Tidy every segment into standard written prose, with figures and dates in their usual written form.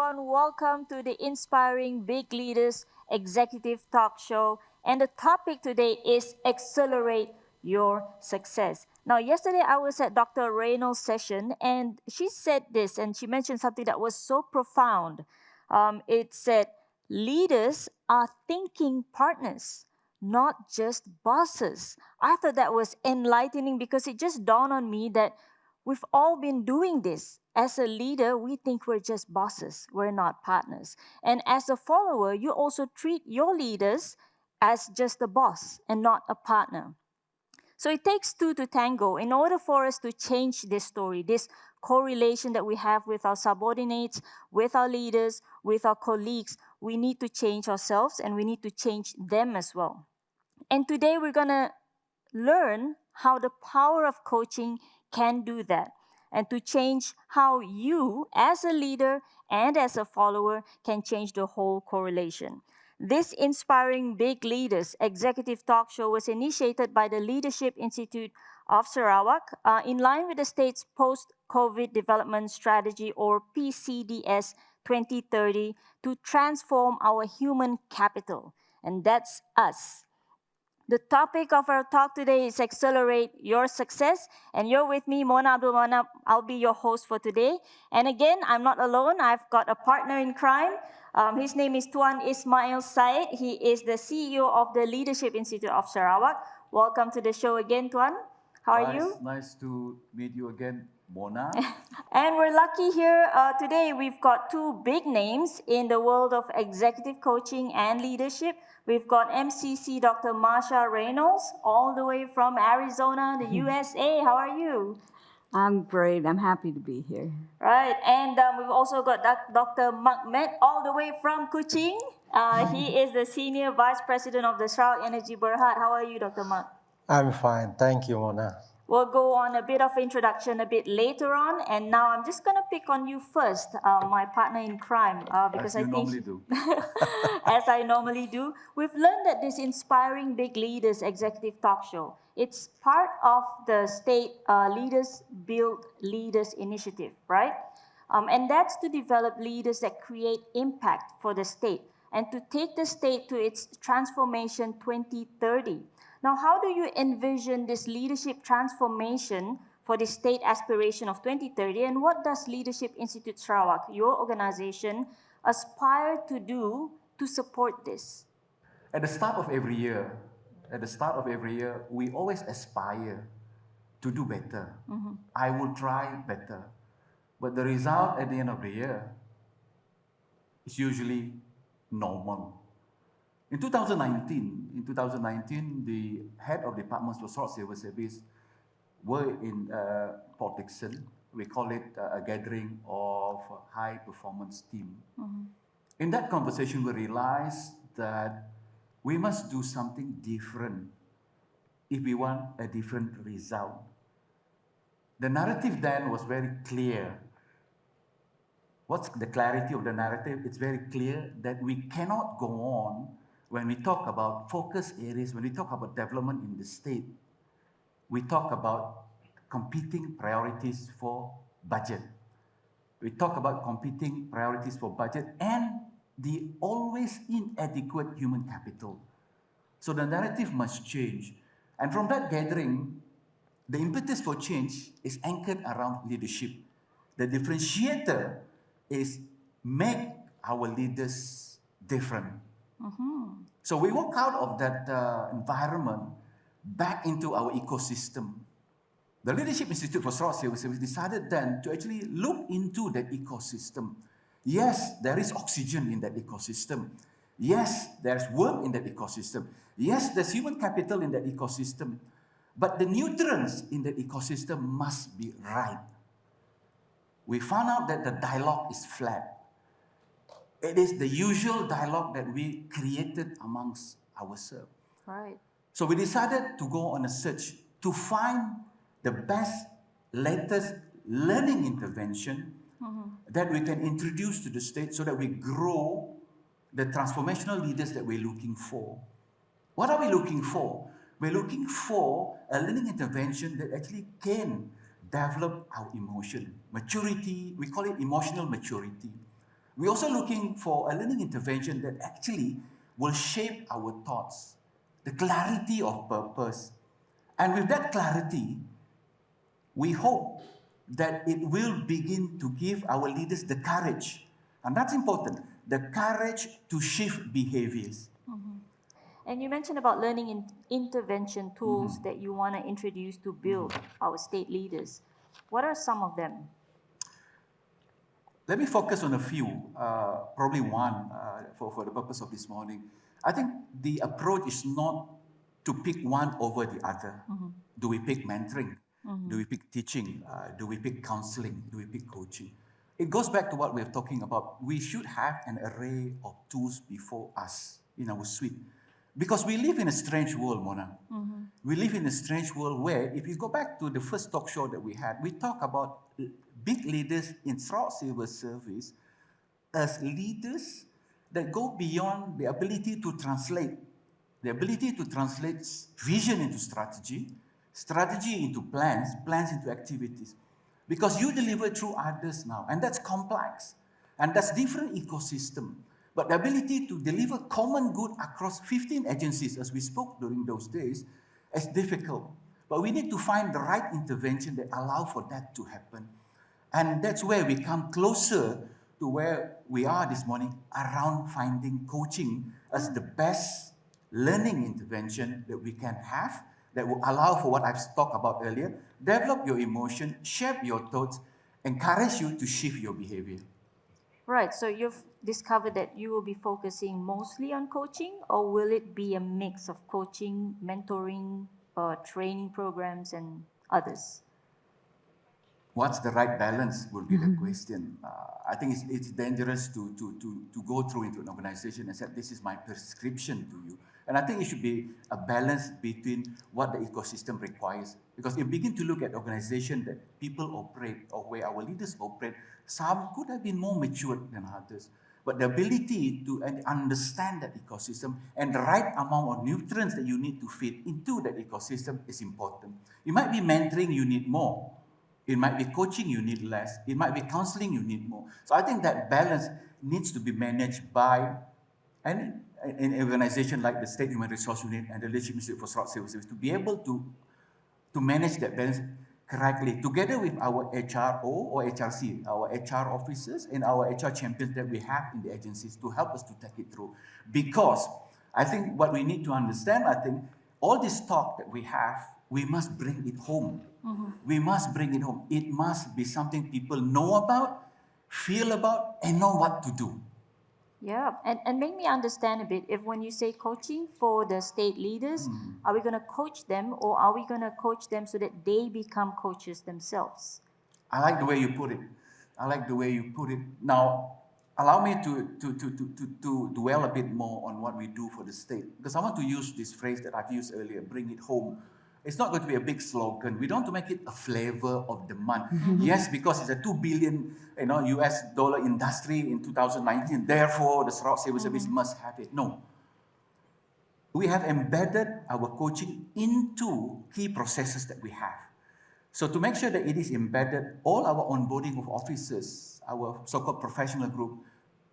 everyone. Welcome to the Inspiring Big Leaders Executive Talk Show. And the topic today is Accelerate Your Success. Now, yesterday I was at Dr. Reynolds' session and she said this and she mentioned something that was so profound. It said, leaders are thinking partners, not just bosses. I thought that was enlightening because it just dawned on me that we've all been doing this. As a leader, we think we're just bosses, we're not partners. And as a follower, you also treat your leaders as just a boss and not a partner. So it takes two to tango. In order for us to change this story, this correlation that we have with our subordinates, with our leaders, with our colleagues, we need to change ourselves and we need to change them as well. And today we're going to learn how the power of coaching can do that and to change how you, as a leader and as a follower, can change the whole correlation. This Inspiring Big Leaders executive talk show was initiated by the Leadership Institute of Sarawak in line with the state's post-COVID development strategy, or PCDS 2030, to transform our human capital. And that's us. The topic of our talk today is Accelerate Your Success. And you're with me, Mona Abdul Manap. I'll be your host for today. And again, I'm not alone. I've got a partner in crime. His name is Tuan Ismail Said. He is the CEO of the Leadership Institute of Sarawak. Welcome to the show again, Tuan. How are you? Nice to meet you again, Mona. And we're lucky here today. We've got two big names in the world of executive coaching and leadership. We've got MCC Dr. Marsha Reynolds, all the way from Arizona, the USA. How are you? I'm great. I'm happy to be here. Right, and we've also got Dr. Mahmet, all the way from Kuching. He is the Senior Vice President of the Sarawak Energy Berhad. How are you, Dr. Mak? I'm fine. Thank you, Mona. We'll go on a bit of introduction a bit later on, and now I'm just gonna pick on you first, my partner in crime, because As you I think, normally do. as I normally do. We've learned that this Inspiring Big Leaders executive talk show, it's part of the state Leaders Build Leaders initiative, right? And that's to develop leaders that create impact for the state and to take the state to its transformation 2030. Now, how do you envision this leadership transformation for the state aspiration of 2030, and what does Leadership Institute Sarawak, your organization, aspire to do to support this? At the start of every year, we always aspire to do better. I will try better. But the result at the end of the year is usually normal. In 2019, the head of departments for Sarawak Civil Service were in Port Dickson. We call it a gathering of high performance team. In that conversation, we realized that we must do something different if we want a different result. The narrative then was very clear. What's the clarity of the narrative? It's very clear that we cannot go on when we talk about focus areas, when we talk about development in the state. We talk about competing priorities for budget. We talk about competing priorities for budget and the always inadequate human capital. So the narrative must change. And from that gathering, the impetus for change is anchored around leadership. The differentiator is make our leaders different. So we walk out of that environment back into our ecosystem. The Leadership Institute for Sarawak Civil Service decided then to actually look into that ecosystem. Yes, there is oxygen in that ecosystem. Yes, there's work in that ecosystem. Yes, there's human capital in that ecosystem. But the nutrients in that ecosystem must be right. We found out that the dialogue is flat. It is the usual dialogue that we created amongst ourselves. Right. So we decided to go on a search to find the best, latest learning intervention that we can introduce to the state so that we grow the transformational leaders that we're looking for. What are we looking for? We're looking for a learning intervention that actually can develop our emotion. Maturity, we call it emotional maturity. We're also looking for a learning intervention that actually will shape our thoughts, the clarity of purpose. And with that clarity, we hope that it will begin to give our leaders the courage, and that's important, the courage to shift behaviors. And you mentioned about learning intervention tools that you want to introduce to build our state leaders. What are some of them? Let me focus on a few, probably one for the purpose of this morning. I think the approach is not to pick one over the other. Do we pick mentoring? Do we pick teaching? Do we pick counseling? Do we pick coaching? It goes back to what we're talking about. We should have an array of tools before us in our suite. Because we live in a strange world, Mona. We live in a strange world where, if you go back to the first talk show that we had, we talk about big leaders in civil service as leaders that go beyond the ability to translate, vision into strategy, strategy into plans, plans into activities. Because you deliver through others now, and that's complex, and that's different ecosystem. But the ability to deliver common good across 15 agencies, as we spoke during those days, is difficult. But we need to find the right intervention that allow for that to happen. And that's where we come closer to where we are this morning around finding coaching as the best learning intervention that we can have that will allow for what I've talked about earlier, develop your emotion, shape your thoughts, encourage you to shift your behavior. Right, so you've discovered that you will be focusing mostly on coaching, or will it be a mix of coaching, mentoring, training programs, and others? What's the right balance will be the question. I think it's dangerous to go through into an organization and say, this is my prescription to you. And I think it should be a balance between what the ecosystem requires. Because if you begin to look at organizations that people operate or where our leaders operate, some could have been more matured than others. But the ability to understand that ecosystem and the right amount of nutrients that you need to feed into that ecosystem is important. It might be mentoring, you need more. It might be coaching, you need less. It might be counseling, you need more. So I think that balance needs to be managed by an organization like the State Human Resource Unit and the Leadership Institute for Short Civil Service to be able to manage that balance correctly, together with our HRO or HRC, our HR officers and our HR champions that we have in the agencies to help us to take it through. Because I think what we need to understand, I think all this talk that we have, we must bring it home. We must bring it home. It must be something people know about, feel about, and know what to do. Yeah, and make me understand a bit. If when you say coaching for the state leaders, are we going to coach them, or are we going to coach them so that they become coaches themselves? I like the way you put it. Now, allow me to dwell a bit more on what we do for the state, because I want to use this phrase that I've used earlier, bring it home. It's not going to be a big slogan. We don't want to make it a flavor of the month. Yes, because it's a $2 billion US dollar industry in 2019. Therefore, the Sarawak Civil Service must have it. No. We have embedded our coaching into key processes that we have. So to make sure that it is embedded, all our onboarding of officers, our so-called professional group,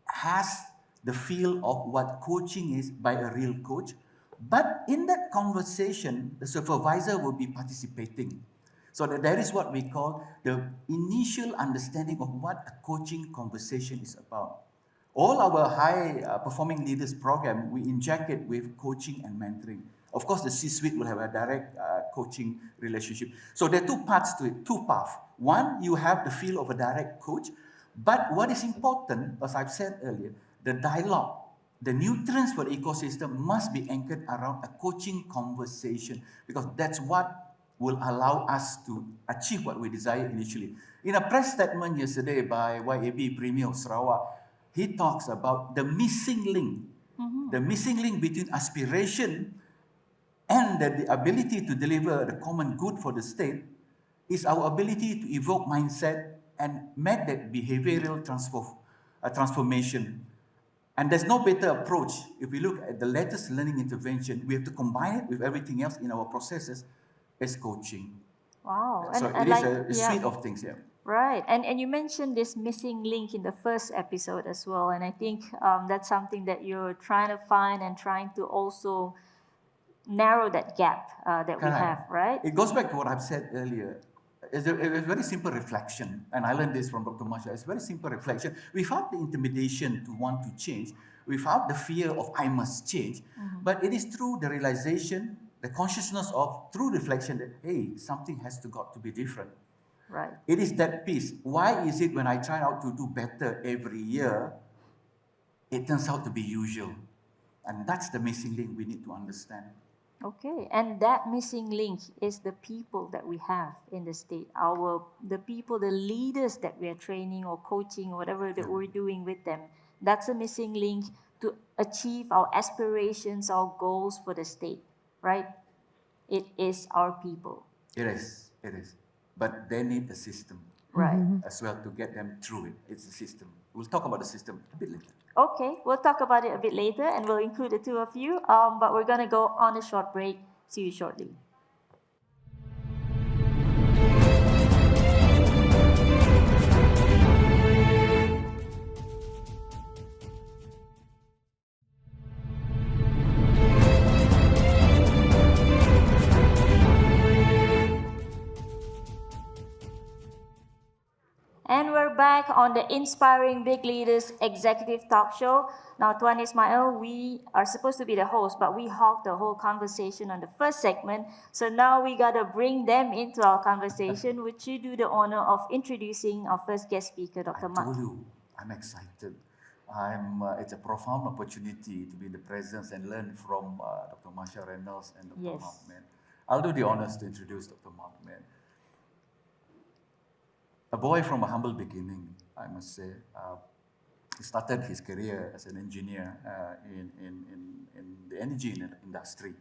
has the feel of what coaching is by a real coach. But in that conversation, the supervisor will be participating. So that is what we call the initial understanding of what a coaching conversation is about. All our high-performing leaders program, we inject it with coaching and mentoring. Of course, the C-suite will have a direct coaching relationship. So there are two parts to it, two paths. One, you have the feel of a direct coach. But what is important, as I've said earlier, the dialogue, the nutrients for the ecosystem must be anchored around a coaching conversation, because that's what will allow us to achieve what we desire initially. In a press statement yesterday by YAB Premier of Sarawak, he talks about the missing link between aspiration and the ability to deliver the common good for the state is our ability to evoke mindset and make that behavioral transformation. And there's no better approach. If we look at the latest learning intervention, we have to combine it with everything else in our processes as coaching. Wow. So it is a suite of things here. Right, and you mentioned this missing link in the first episode as well, and I think that's something that you're trying to find and trying to also narrow that gap that we have, Correct. right? It goes back to what I've said earlier. It's a very simple reflection, and I learned this from Dr. Masha. It's a very simple reflection. Without the intimidation to want to change, without the fear of I must change, but it is through the realization, the consciousness of through reflection that hey, something has to got to be different. Right. It is that piece. Why is it when I try out to do better every year, it turns out to be usual? And that's the missing link we need to understand. Okay, and that missing link is the people that we have in the state. The people, the leaders that we are training or coaching, whatever that we're doing with them. That's a missing link to achieve our aspirations, our goals for the state, right? It is our people. It is, it is. But they need a system Right. as well to get them through it. It's a system. We'll talk about the system a bit later. Okay, we'll talk about it a bit later and we'll include the two of you. But we're going to go on a short break. See you shortly. And we're back on the Inspiring Big Leaders Executive Talk Show. Now, Tuan Ismail, we are supposed to be the host, but we hogged the whole conversation on the first segment. So now we got to bring them into our conversation. Would you do the honor of introducing our first guest speaker, Dr. I Mak? told you, I'm excited. It's a profound opportunity to be in the presence and learn from Dr. Masha Reynolds and Dr. Yes. Mark Man. I'll do the honors to introduce Dr. Mark Man. A boy from a humble beginning, I must say. He started his career as an engineer in the energy industry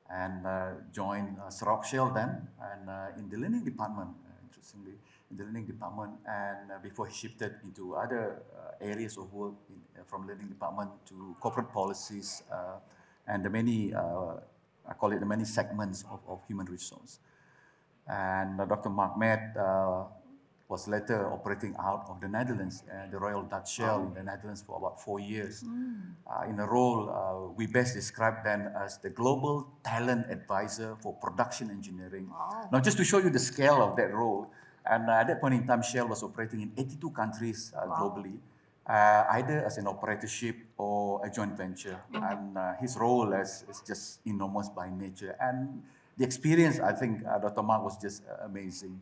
and joined Sarawak Shell then and in the learning department, interestingly, in the learning department. And before he shifted into other areas of work from learning department to corporate policies and the many, I call it the many segments of human resource. And Dr. Mark Met was later operating out of the Netherlands, the Royal Dutch Shell in the Netherlands for about 4 years. In a role we best described then as the Global Talent Advisor for Production Engineering. Now, just to show you the scale of that role, and at that point in time, Shell was operating in 82 countries globally, either as an operatorship or a joint venture. And his role is just enormous by nature. And the experience, I think, Dr. Mark was just amazing.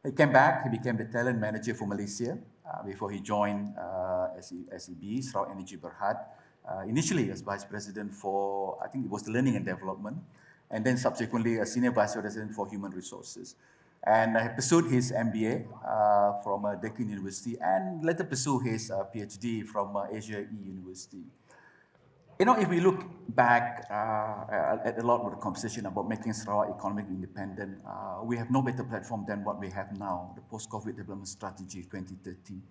He came back, he became the talent manager for Malaysia before he joined SEB, Sarawak Energy Berhad, initially as vice president for, I think it was the learning and development, and then subsequently a senior vice president for human resources. And he pursued his MBA from Deakin University and later pursued his PhD from Asia E University. You know, if we look back at a lot of the conversation about making Sarawak economically independent, we have no better platform than what we have now, the Post-COVID Development Strategy 2030.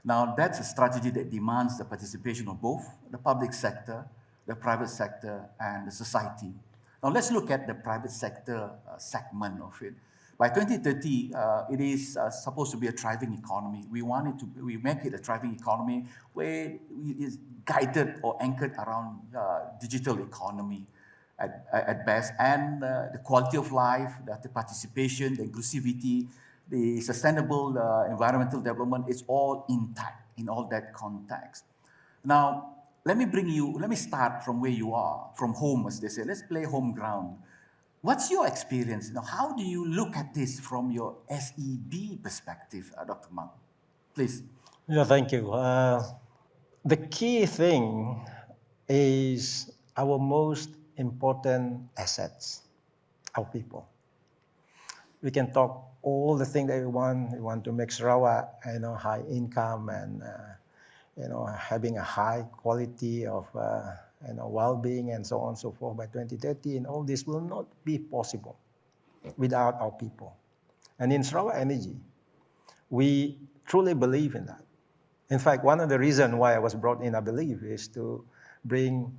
Now, that's a strategy that demands the participation of both the public sector, the private sector, and the society. Now, let's look at the private sector segment of it. By 2030, it is supposed to be a thriving economy. We make it a thriving economy where it is guided or anchored around digital economy at best, and the quality of life, the participation, the inclusivity, the sustainable environmental development is all intact in all that context. Now, let me start from where you are, from home, as they say. Let's play home ground. What's your experience? Now, how do you look at this from your SEB perspective, Dr. Mark? Please. Yeah, thank you. The key thing is our most important assets, our people. We can talk all the things that we want. We want to make Sarawak, high income and, having a high quality of, well-being and so on and so forth by 2030. And all this will not be possible without our people. And in Sarawak Energy, we truly believe in that. In fact, one of the reasons why I was brought in, I believe, is to bring,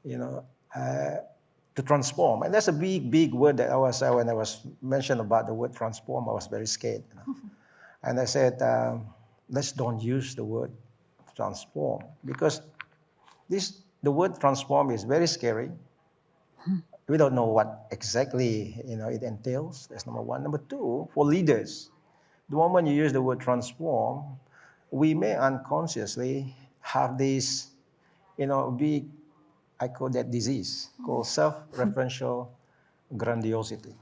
to transform. And that's a big, big word that when I was mentioned about the word transform, I was very scared. And I said, let's don't use the word transform because the word transform is very scary. We don't know what exactly it entails. That's number one. Number two, for leaders, the moment you use the word transform, we may unconsciously have this, big, I call that disease called self-referential grandiosity.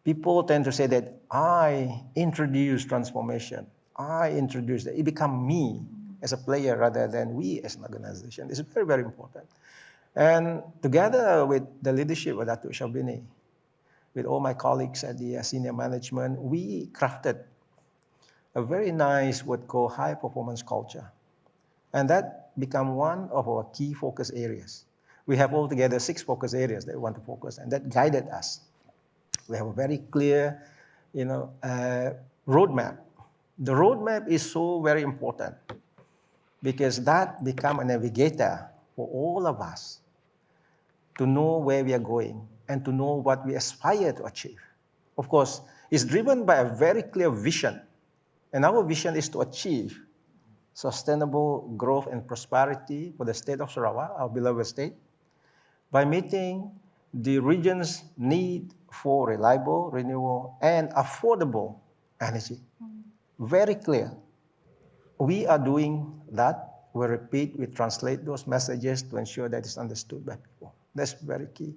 People tend to say that I introduce transformation. I introduce that. It become me as a player rather than we as an organization. It's very, very important. And together with the leadership of Datuk Syabini, with all my colleagues at the senior management, we crafted a very nice what called high performance culture. And that become one of our key focus areas. We have altogether 6 focus areas that we want to focus, and that guided us. We have a very clear, roadmap. The roadmap is so very important because that become a navigator for all of us to know where we are going and to know what we aspire to achieve. Of course, it's driven by a very clear vision. And our vision is to achieve sustainable growth and prosperity for the state of Sarawak, our beloved state, by meeting the region's need for reliable, renewable, and affordable energy. Very clear. We are doing that. We repeat, we translate those messages to ensure that it's understood by people. That's very key.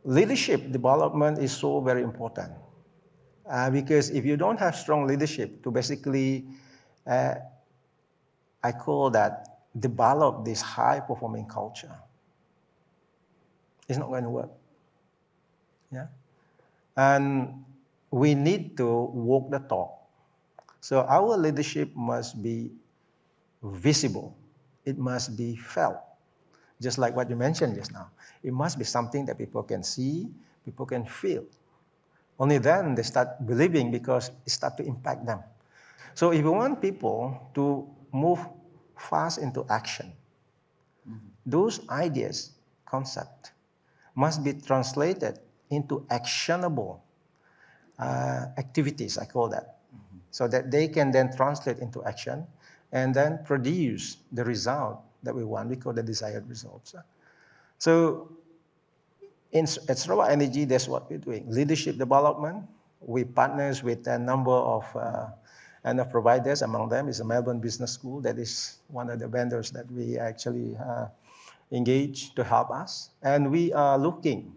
Leadership development is so very important because if you don't have strong leadership to basically, I call that, develop this high-performing culture, it's not going to work. Yeah? And we need to walk the talk. So our leadership must be visible. It must be felt. Just like what you mentioned just now. It must be something that people can see, people can feel. Only then they start believing because it starts to impact them. So if we want people to move fast into action, those ideas, concepts, must be translated into actionable activities, I call that, so that they can then translate into action and then produce the result that we want. We call the desired results. So at Sarawak Energy, that's what we're doing. Leadership development. We partners with a number of providers. Among them is the Melbourne Business School. That is one of the vendors that we actually engage to help us. And we are looking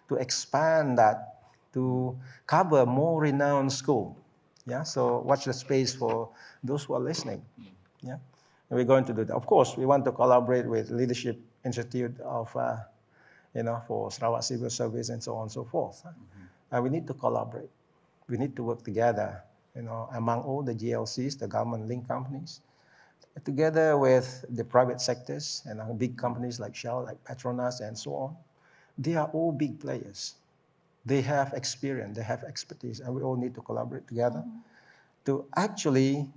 to expand that to cover more renowned school. Yeah, so watch the space for those who are listening. Yeah, and we're going to do that. Of course, we want to collaborate with Leadership Institute of, for Sarawak Civil Service and so on and so forth. And we need to collaborate. We need to work together, among all the GLCs, the government-linked companies, together with the private sectors and big companies like Shell, like Petronas, and so on. They are all big players. They have experience, they have expertise, and we all need to collaborate together to actually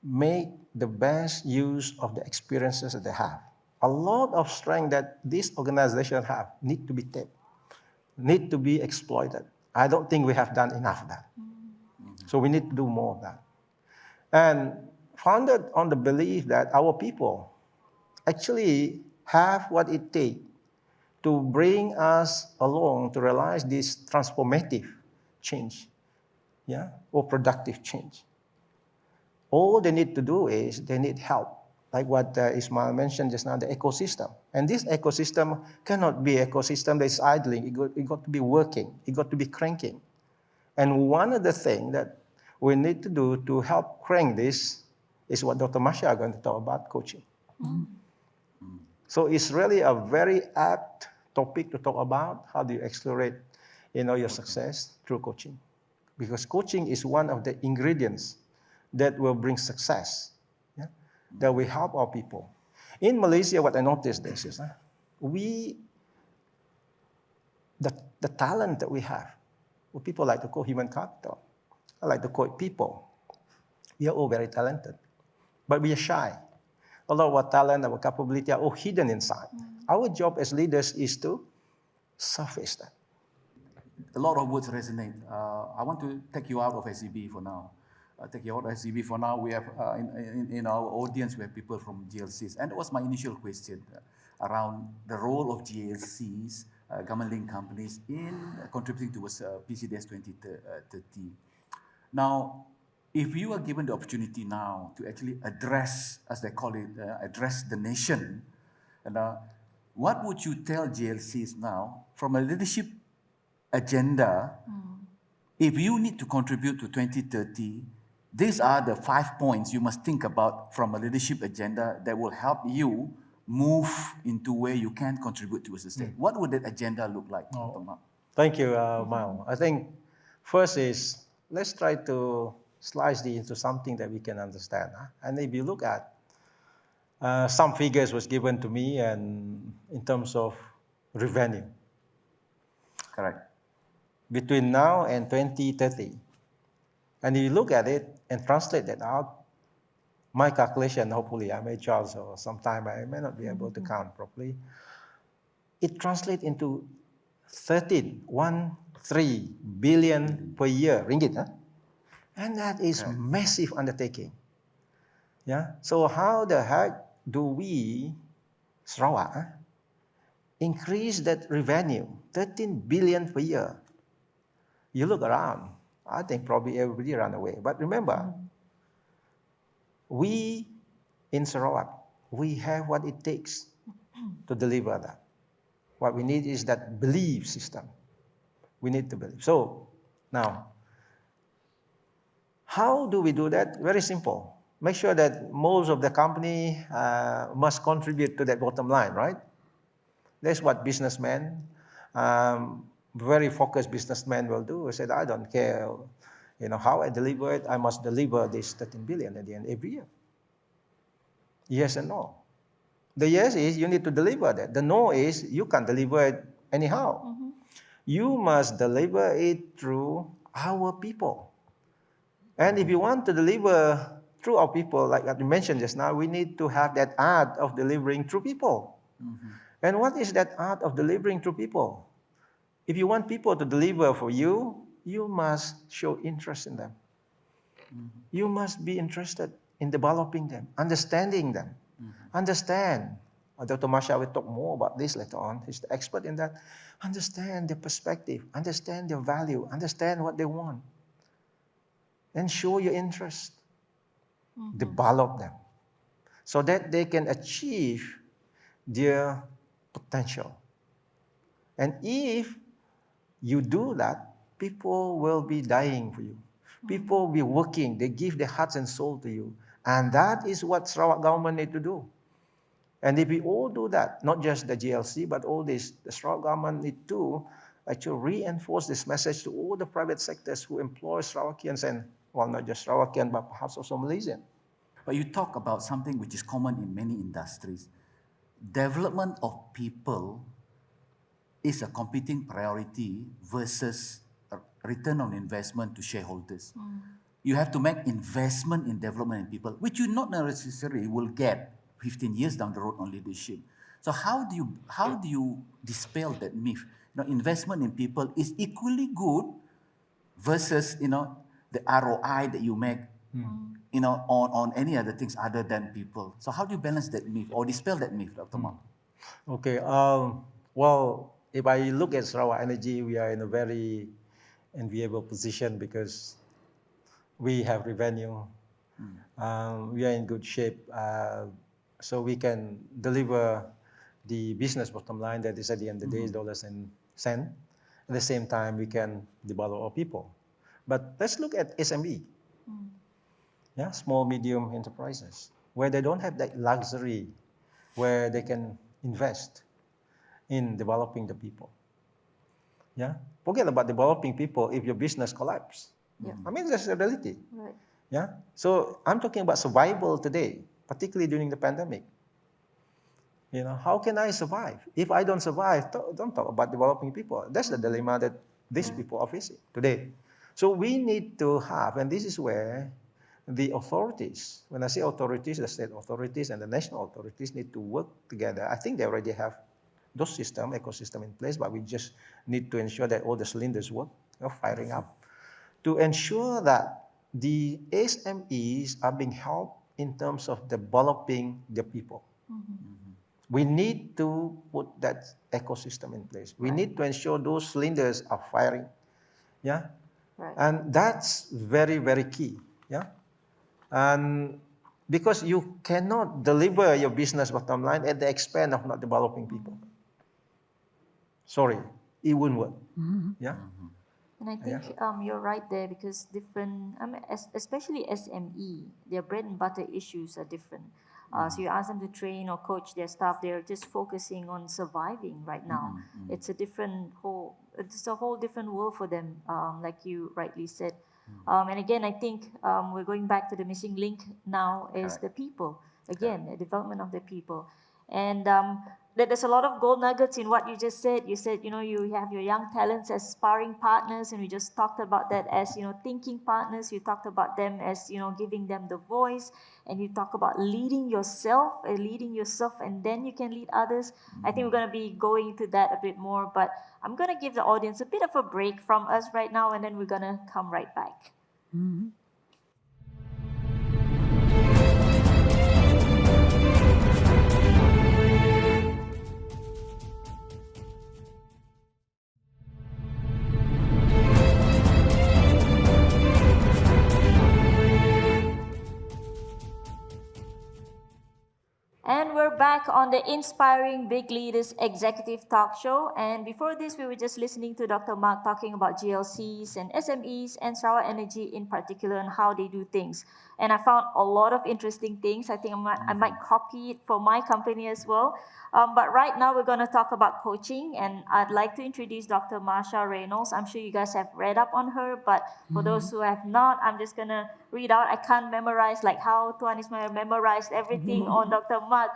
make the best use of the experiences that they have. A lot of strength that these organizations have need to be tapped, need to be exploited. I don't think we have done enough of that. So we need to do more of that. And founded on the belief that our people actually have what it takes to bring us along to realize this transformative change, or productive change. All they need to do is they need help, like what Ismail mentioned just now, the ecosystem. And this ecosystem cannot be an ecosystem that is idling. It got to be working. It got to be cranking. And one of the things that we need to do to help crank this is what Dr. Masha is going to talk about, coaching. So it's really a very apt topic to talk about. How do you accelerate, your success through coaching? Because coaching is one of the ingredients that will bring success, that will help our people. In Malaysia, what I noticed is the talent that we have, what people like to call human capital. I like to call it people. We are all very talented, but we are shy. A lot of our talent, our capability are all hidden inside. Our job as leaders is to surface that. a lot of words resonate. I want to take you out of SEB for now. Take you out of SEB for now. We have in our audience, we have people from GLCs. And that was my initial question around the role of GLCs, government-linked companies, in contributing towards PCDS 2030. Now, if you are given the opportunity now to actually address, as they call it, address the nation, and what would you tell GLCs now from a leadership agenda? If you need to contribute to 2030, these are the 5 points you must think about from a leadership agenda that will help you move into where you can contribute to a state. What would that agenda look like, Dr. Mark? Thank you, Mal. I think first is let's try to slice this into something that we can understand. And if you look at some figures was given to me and in terms of revenue Correct. between now and 2030. And you look at it and translate that out, my calculation, hopefully I may Charles or sometime I may not be able to count properly. It translates into 13 billion per year, ringgit. And that is massive undertaking. Yeah. So how the heck do we, Sarawak, increase that revenue, 13 billion per year? You look around, I think probably everybody ran away. But remember, we in Sarawak, we have what it takes to deliver that. What we need is that belief system. We need to believe. So now, how do we do that? Very simple. Make sure that most of the company must contribute to that bottom line, right? That's what businessmen, very focused businessmen will do. They said, I don't care, how I deliver it. I must deliver this 13 billion at the end every year. Yes and no. The yes is you need to deliver that. The no is you can't deliver it anyhow. You must deliver it through our people. And if you want to deliver through our people, like I mentioned just now, we need to have that art of delivering through people. And what is that art of delivering through people? If you want people to deliver for you, you must show interest in them. You must be interested in developing them, understanding them. Understand. Dr. Masha will talk more about this later on. He's the expert in that. Understand their perspective, understand their value, understand what they want. And show your interest. Develop them so that they can achieve their potential. And if you do that, people will be dying for you. People will be working. They give their hearts and soul to you. And that is what Sarawak government need to do. And if we all do that, not just the GLC, but all this, the Sarawak government need to actually reinforce this message to all the private sectors who employ Sarawakians and, well, not just Sarawakian, but perhaps also Malaysian. But you talk about something which is common in many industries. Development of people is a competing priority versus return on investment to shareholders. You have to make investment in development in people, which you not necessarily will get 15 years down the road on leadership. So how do you dispel that myth? Investment in people is equally good versus the ROI that you make on any other things other than people. So how do you balance that myth or dispel that myth, Dr. Mark? Okay. Well, if I look at Sarawak Energy, we are in a very enviable position because we have revenue. We are in good shape. So we can deliver the business bottom line that is at the end of the day dollars and cents. At the same time, we can develop our people. But let's look at SME. Yeah, small, medium enterprises, where they don't have that luxury, where they can invest in developing the people. Yeah, forget about developing people if your business collapses. I mean, that's a reality. Right. Yeah, so I'm talking about survival today, particularly during the pandemic. How can I survive? If I don't survive, don't talk about developing people. That's the dilemma that these people are facing today. So we need to have, and this is where the authorities, when I say authorities, the state authorities and the national authorities need to work together. I think they already have those ecosystem in place, but we just need to ensure that all the cylinders work, firing up, to ensure that the SMEs are being helped in terms of developing the people. We need to put that ecosystem in place. We need to ensure those cylinders are firing. Yeah. Right. And that's very, very key. Yeah. And because you cannot deliver your business bottom line at the expense of not developing people. Sorry, it wouldn't work. Yeah. And I think you're right there because different, especially SME, their bread and butter issues are different. So you ask them to train or coach their staff, they're just focusing on surviving right now. It's it's a whole different world for them, like you rightly said. And again, I think we're going back to the missing link now is the people. Again, the development of the people. And there's a lot of gold nuggets in what you just said. You said, you have your young talents as sparring partners, and we just talked about that as, thinking partners. You talked about them as, giving them the voice, and you talk about leading yourself, and then you can lead others. I think we're going to be going into that a bit more, but I'm going to give the audience a bit of a break from us right now, and then we're going to come right back. And we're back on the Inspiring Big Leaders Executive Talk Show. And before this, we were just listening to Dr. Mark talking about GLCs and SMEs and Sarawak Energy in particular and how they do things. And I found a lot of interesting things. I think I might copy it for my company as well. But right now, we're going to talk about coaching. And I'd like to introduce Dr. Marsha Reynolds. I'm sure you guys have read up on her. But for those who have not, I'm just going to read out. I can't memorize like how Tuan Ismail memorized everything on Dr. Mark.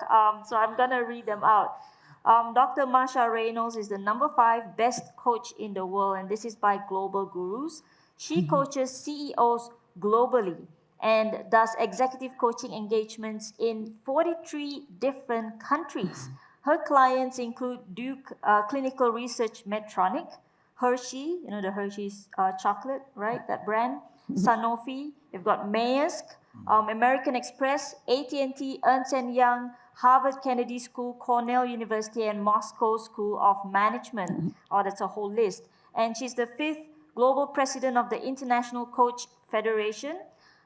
So I'm going to read them out. Dr. Marsha Reynolds is the number 5 best coach in the world. And this is by Global Gurus. She coaches CEOs globally and does executive coaching engagements in 43 different countries. Her clients include Duke Clinical Research Medtronic, Hershey, the Hershey's chocolate, right? That brand. Sanofi. We've got Maersk, American Express, AT&T, Ernst & Young, Harvard Kennedy School, Cornell University, and Moscow School of Management. Oh, that's a whole list. And she's the 5th global president of the International Coach Federation.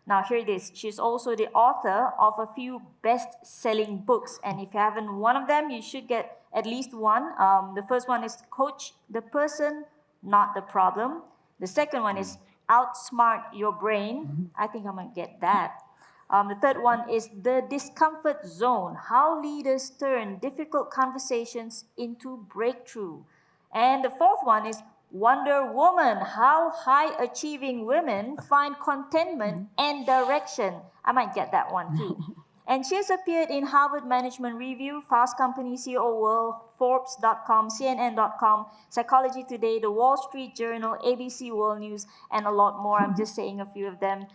Now, here it is. She's also the author of a few best-selling books. And if you haven't one of them, you should get at least one. The first one is Coach the Person, Not the Problem. The second one is Outsmart Your Brain. I think I'm going to get that. The third one is The Discomfort Zone, How Leaders Turn Difficult Conversations into Breakthrough. And the fourth one is Wonder Woman, How High-Achieving Women Find Contentment and Direction. I might get that one too. And she has appeared in Harvard Management Review, Fast Company, CEO World, Forbes.com, CNN.com, Psychology Today, The Wall Street Journal, ABC World News, and a lot more. I'm just saying a few of them.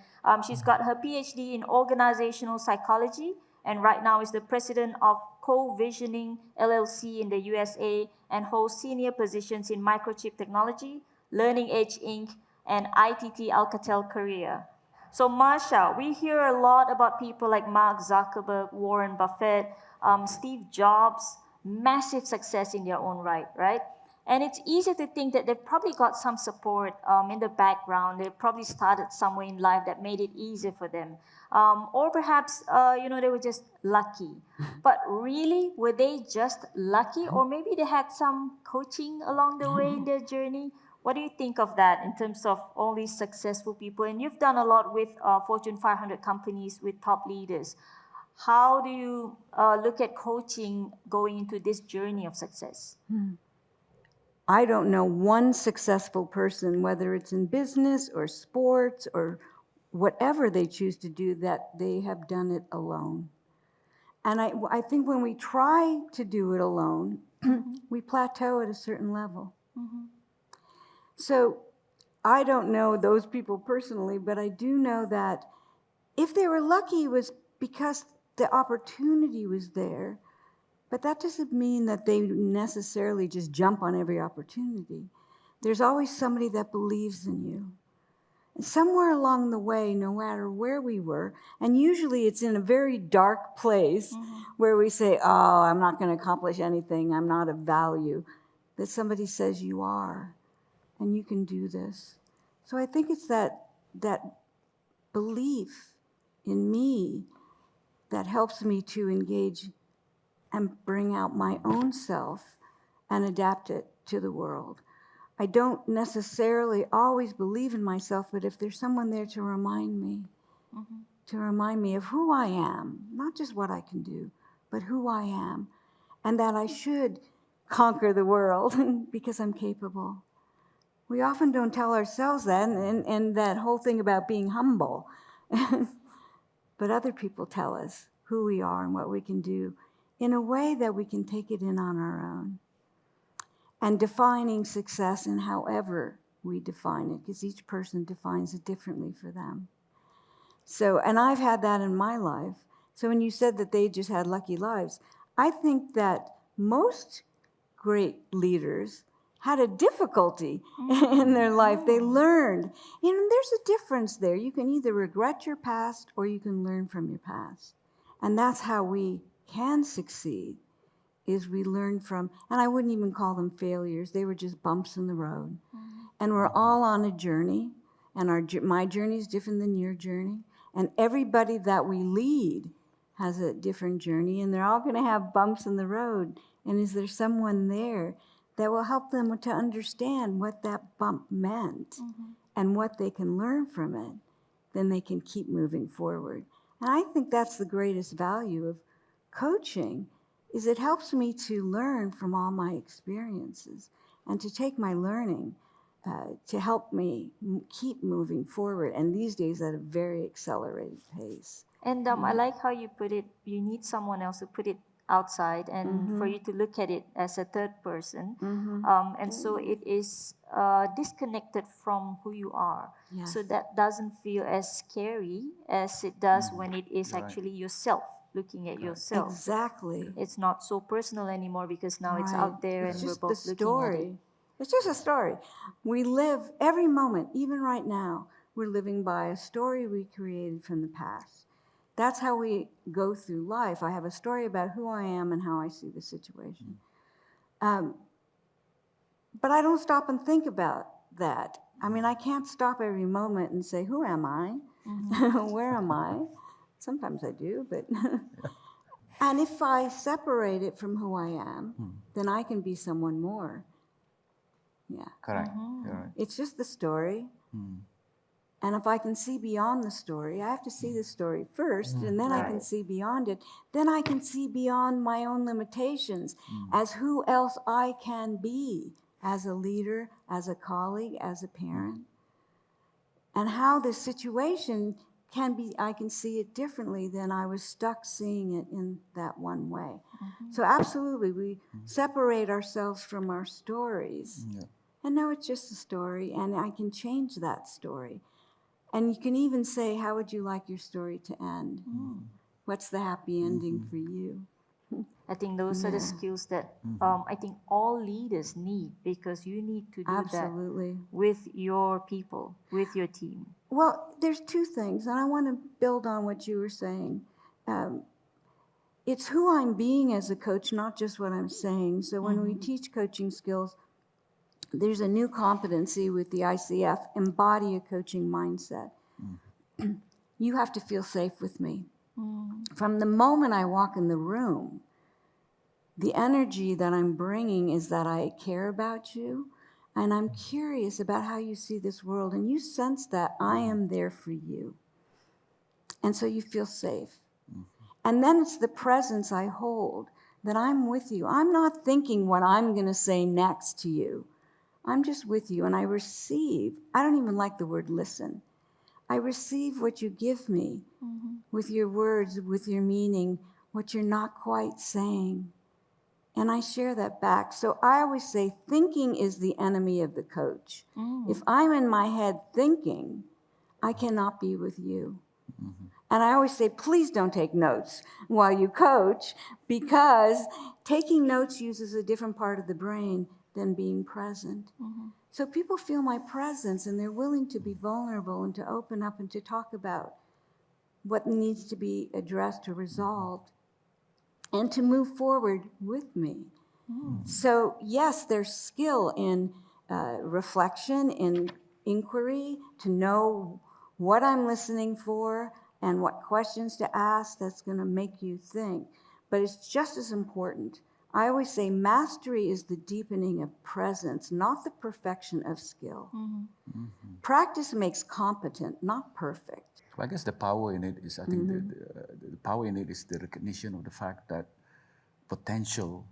She's got her PhD in Organizational Psychology, and right now is the president of Co-Visioning LLC in the USA, and holds senior positions in Microchip Technology, Learning Edge Inc., and ITT Alcatel Korea. So Marsha, we hear a lot about people like Mark Zuckerberg, Warren Buffett, Steve Jobs, massive success in their own right? And it's easy to think that they've probably got some support in the background. They probably started somewhere in life that made it easier for them. Or perhaps, they were just lucky. But really, were they just lucky? Or maybe they had some coaching along the way in their journey? What do you think of that in terms of all these successful people? And you've done a lot with Fortune 500 companies, with top leaders. How do you look at coaching going into this journey of success? I don't know one successful person, whether it's in business or sports or whatever they choose to do, that they have done it alone. And I think when we try to do it alone, we plateau at a certain level. So I don't know those people personally, but I do know that if they were lucky, it was because the opportunity was there. But that doesn't mean that they necessarily just jump on every opportunity. There's always somebody that believes in you. And somewhere along the way, no matter where we were, and usually it's in a very dark place where we say, oh, I'm not going to accomplish anything, I'm not of value, that somebody says you are, and you can do this. So I think it's that belief in me that helps me to engage and bring out my own self and adapt it to the world. I don't necessarily always believe in myself, but if there's someone there to remind me of who I am, not just what I can do, but who I am, and that I should conquer the world because I'm capable. We often don't tell ourselves that, and that whole thing about being humble. But other people tell us who we are and what we can do in a way that we can take it in on our own. And defining success in however we define it, because each person defines it differently for them. So, and I've had that in my life. So when you said that they just had lucky lives, I think that most great leaders had a difficulty in their life. They learned. There's a difference there. You can either regret your past or you can learn from your past. And that's how we can succeed, is we learn from, and I wouldn't even call them failures. They were just bumps in the road. And we're all on a journey, and my journey is different than your journey. And everybody that we lead has a different journey, and they're all going to have bumps in the road. And is there someone there that will help them to understand what that bump meant and what they can learn from it? Then they can keep moving forward. And I think that's the greatest value of coaching, is it helps me to learn from all my experiences and to take my learning to help me keep moving forward. And these days at a very accelerated pace. And I like how you put it, you need someone else to put it outside and for you to look at it as a third person. And so it is disconnected from who you are. Yes. So that doesn't feel as scary as it does when it is actually yourself, looking at yourself. Exactly. It's not so personal anymore because now it's Right. out there It's and we're just the both looking at it. story. It's just a story. We live every moment, even right now, we're living by a story we created from the past. That's how we go through life. I have a story about who I am and how I see the situation. But I don't stop and think about that. I mean, I can't stop every moment and say, who am I? Where am I? Sometimes I do, but... And if I separate it from who I am, then I can be someone more. Yeah. Correct. Correct. It's just the story. And if I can see beyond the story, I have to see the story first, and then I can see beyond it. Then I can see beyond my own limitations as who else I can be as a leader, as a colleague, as a parent. And how this situation can be, I can see it differently than I was stuck seeing it in that one way. So absolutely, we separate ourselves from our stories. And no, it's just a story, and I can change that story. And you can even say, how would you like your story to end? What's the happy ending for you? I think those are the skills that I think all leaders need, because you need to do Absolutely. that with your people, with your team. Well, there's two things, and I want to build on what you were saying. It's who I'm being as a coach, not just what I'm saying. So when we teach coaching skills, there's a new competency with the ICF, embody a coaching mindset. You have to feel safe with me. From the moment I walk in the room, the energy that I'm bringing is that I care about you, and I'm curious about how you see this world, and you sense that I am there for you. And so you feel safe. And then it's the presence I hold, that I'm with you. I'm not thinking what I'm going to say next to you. I'm just with you, and I receive. I don't even like the word listen. I receive what you give me with your words, with your meaning, what you're not quite saying. And I share that back. So I always say thinking is the enemy of the coach. If I'm in my head thinking, I cannot be with you. And I always say, please don't take notes while you coach, because taking notes uses a different part of the brain than being present. So people feel my presence and they're willing to be vulnerable and to open up and to talk about what needs to be addressed or resolved and to move forward with me. So yes, there's skill in reflection, in inquiry, to know what I'm listening for and what questions to ask that's going to make you think. But it's just as important. I always say mastery is the deepening of presence, not the perfection of skill. Practice makes competent, not perfect. Well, I guess the power in it is, I think, the power in it is the recognition of the fact that potential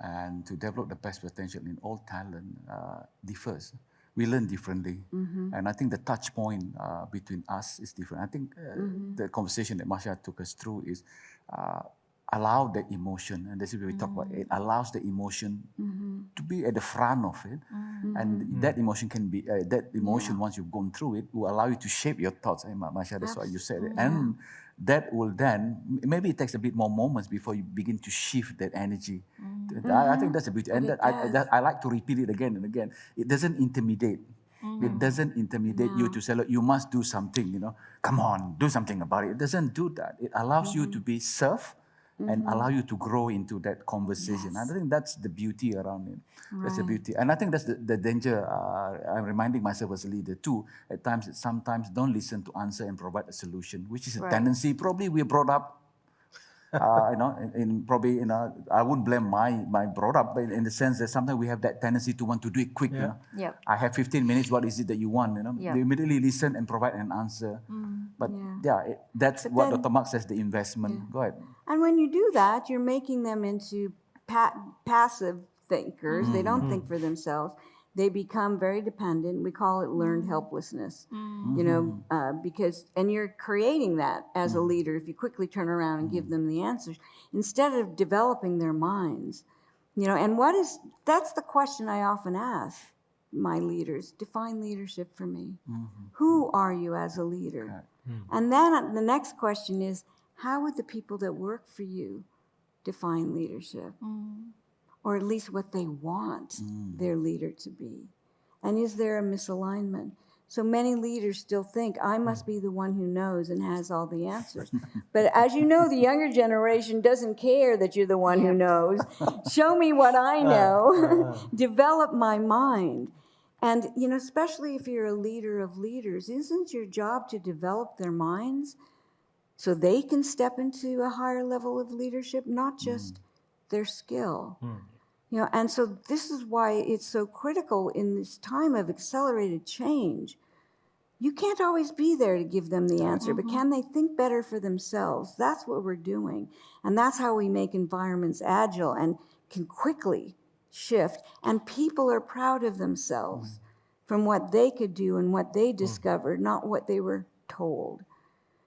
and to develop the best potential in all talent differs. We learn differently. And I think the touch point between us is different. I think the conversation that Masha took us through is allow the emotion, and this is what we talk about, it allows the emotion to be at the front of it. And that emotion can be, once you've gone through it, will allow you to shape your thoughts. Masha, that's why you said it. And that will then, maybe it takes a bit more moments before you begin to shift that energy. I think that's a beauty. And I like to repeat it again and again. It doesn't intimidate. It doesn't intimidate you to say, look, you must do something, come on, do something about it. It doesn't do that. It allows you to be served and allow you to grow into that conversation. I think that's the beauty around it. That's the beauty. And I think that's the danger. I'm reminding myself as a leader too, at times, sometimes don't listen to answer and provide a solution, which is a tendency. Probably we're brought up, I wouldn't blame my brought up, but in the sense that sometimes we have that tendency to want to do it quick. I have 15 minutes, what is it that you want? They immediately listen and provide an answer. But that's but what Dr. Mark says, the investment. Go ahead. And when you do that, you're making them into passive thinkers. They don't think for themselves. They become very dependent. We call it learned helplessness, because, and you're creating that as a leader if you quickly turn around and give them the answers instead of developing their minds. And that's the question I often ask my leaders. Define leadership for me. Who are you as a leader? And then the next question is, how would the people that work for you define leadership? Or at least what they want their leader to be. And is there a misalignment? So many leaders still think, I must be the one who knows and has all the answers. But as you know, the younger generation doesn't care that you're the one who knows. Show me what I know. Develop my mind. And, especially if you're a leader of leaders, isn't your job to develop their minds so they can step into a higher level of leadership, not just their skill? And so this is why it's so critical in this time of accelerated change. You can't always be there to give them the answer, but can they think better for themselves? That's what we're doing. And that's how we make environments agile and can quickly shift. And people are proud of themselves from what they could do and what they discovered, not what they were told.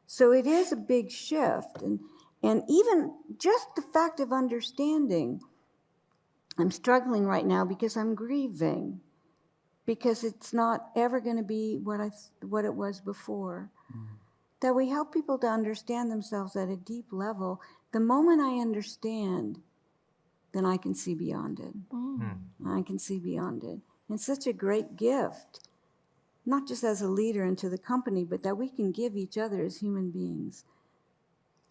So it is a big shift. And even just the fact of understanding, I'm struggling right now because I'm grieving, because it's not ever going to be what it was before. That we help people to understand themselves at a deep level. The moment I understand, then I can see beyond it. I can see beyond it. It's such a great gift, not just as a leader and to the company, but that we can give each other as human beings.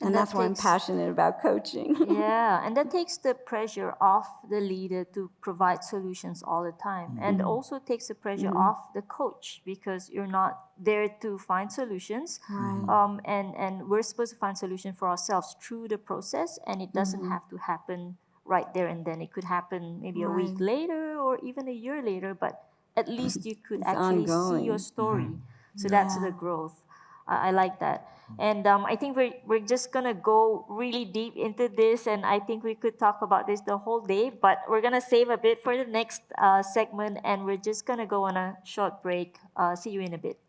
And that's why I'm passionate about coaching. And that takes the pressure off the leader to provide solutions all the time. And also takes the pressure off the coach, because you're not there to find solutions. And we're supposed to find solutions for ourselves through the process, and it doesn't have to happen right there and then. It could happen maybe a week later or even a year later, but at least you could actually see your story. So that's the growth. I like that. And I think we're just going to go really deep into this, and I think we could talk about this the whole day, but we're going to save a bit for the next segment, and we're just going to go on a short break. See you in a bit.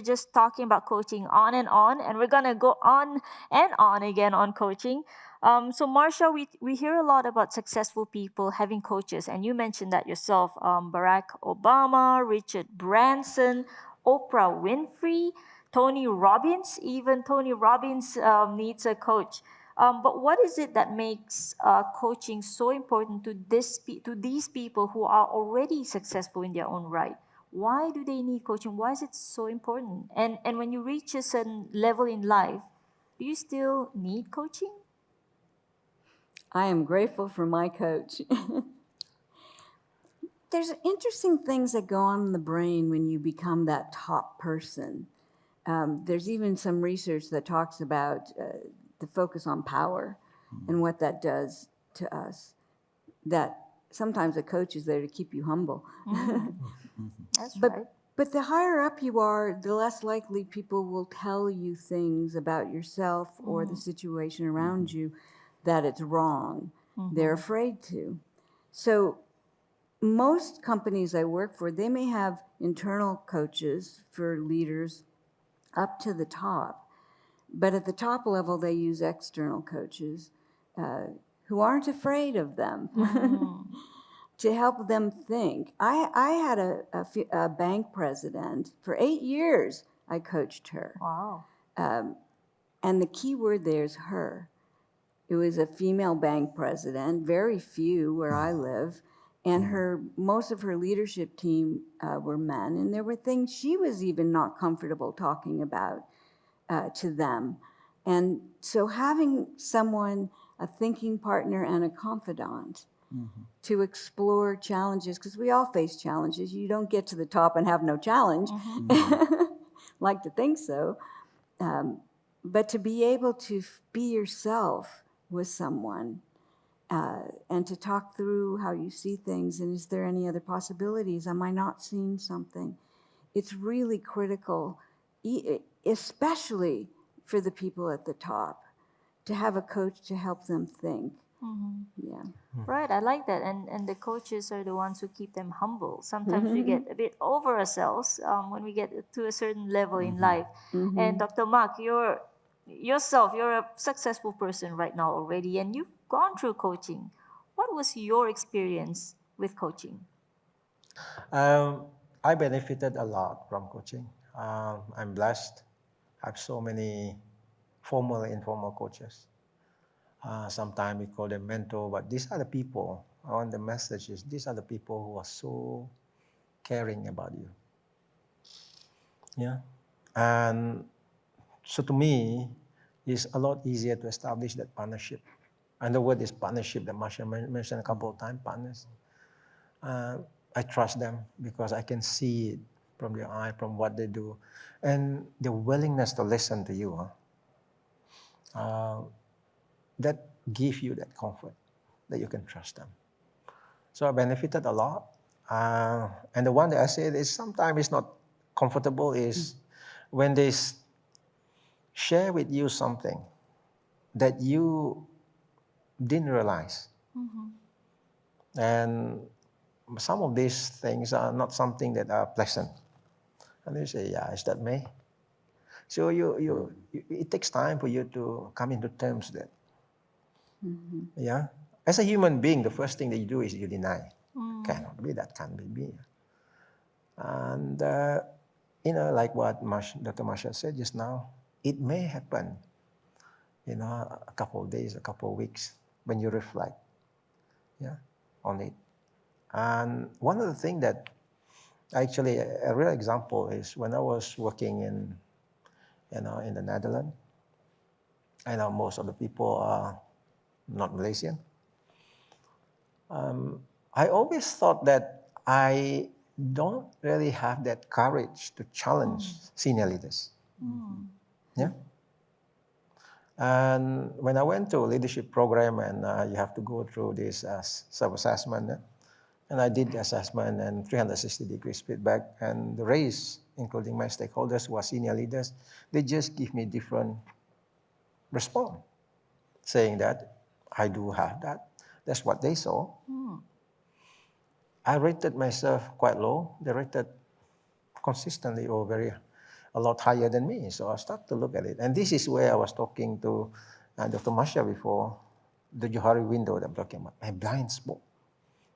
were just talking about coaching on, and we're gonna go on and on again on coaching. So Marsha, we hear a lot about successful people having coaches, and you mentioned that yourself. Barack Obama, Richard Branson, Oprah Winfrey, Tony Robbins. Even Tony Robbins needs a coach. But what is it that makes coaching so important to to these people who are already successful in their own right? Why do they need coaching? Why is it so important? And when you reach a certain level in life, do you still need coaching? I am grateful for my coach. There's interesting things that go on in the brain when you become that top person. There's even some research that talks about the focus on power and what that does to us. That sometimes a coach is there to keep you humble. That's But right. but the higher up you are, the less likely people will tell you things about yourself or the situation around you that it's wrong. They're afraid to. So most companies I work for, they may have internal coaches for leaders up to the top, but at the top level, they use external coaches who aren't afraid of them. To help them think. I had a bank president for 8 years. I coached her. Wow. And the key word there is her. It was a female bank president, very few where I live, and most of her leadership team were men, and there were things she was even not comfortable talking about to them. And so having someone, a thinking partner and a confidant, to explore challenges, because we all face challenges. You don't get to the top and have no challenge. Like to think so. But to be able to be yourself with someone and to talk through how you see things and is there any other possibilities? Am I not seeing something? It's really critical, especially for the people at the top, to have a coach to help them think. Yeah. Right, I like that. And the coaches are the ones who keep them humble. Sometimes we get a bit over ourselves when we get to a certain level in life. And Dr. Mark, you're a successful person right now already, and you've gone through coaching. What was your experience with coaching? I benefited a lot from coaching. I'm blessed. I have so many formal and informal coaches. Sometimes we call them mentor, but these are the people. I want the messages. These are the people who are so caring about you. Yeah, and so to me, it's a lot easier to establish that partnership. And the word is partnership that Marsha mentioned a couple of times. Partners. I trust them because I can see it from their eye, from what they do, and the willingness to listen to you. That gives you that comfort that you can trust them. So I benefited a lot. And the one that I said is sometimes it's not comfortable is when they share with you something that you didn't realize. And some of these things are not something that are pleasant. And you say, yeah, is that me? So it takes time for you to come into terms with that. Yeah. As a human being, the first thing that you do is you deny. Cannot be, that can't be me. And, like what Dr. Marsha said just now, it may happen, a couple of days, a couple of weeks when you reflect, on it. And one of the things that actually a real example is when I was working in the Netherlands. I know most of the people are not Malaysian. I always thought that I don't really have that courage to challenge senior leaders. Yeah. And when I went to a leadership program and you have to go through this self-assessment, and I did the assessment and 360 degrees feedback, and the race, including my stakeholders who are senior leaders, they just give me different response, saying that I do have that. That's what they saw. I rated myself quite low. They rated consistently or very a lot higher than me. So I start to look at it. And this is where I was talking to Dr. Masha before, the Johari window that I'm talking about, my blind spot.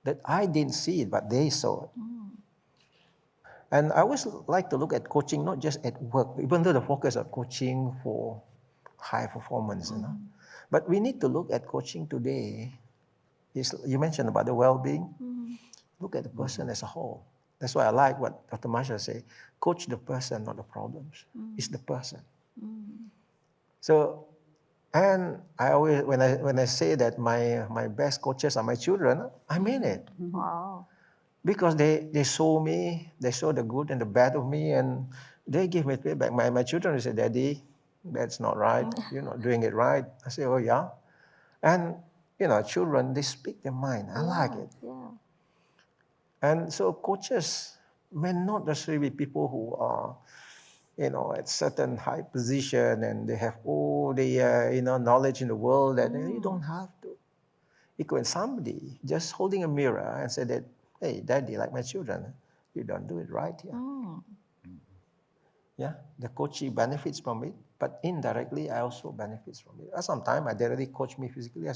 That I didn't see it, but they saw it. And I always like to look at coaching, not just at work, even though the focus of coaching for high performance, But we need to look at coaching today. You mentioned about the well-being. Look at the person as a whole. That's why I like what Dr. Masha say. Coach the person, not the problems. It's the person. So, and I always when I say that my best coaches are my children, I mean it. Wow. Because they saw me, they saw the good and the bad of me, and they give me feedback. My children say, "Daddy, that's not right. You're not doing it right." I say, "Oh yeah," and children, they speak their mind. I like it. Yeah. And so coaches may not necessarily be people who are, at certain high position and they have all the knowledge in the world that you don't have to. It could be somebody just holding a mirror and say that, "Hey, Daddy, like my children, you don't do it right here." Yeah, the coachee benefits from it, but indirectly, I also benefits from it. Sometimes they already coach me physically. I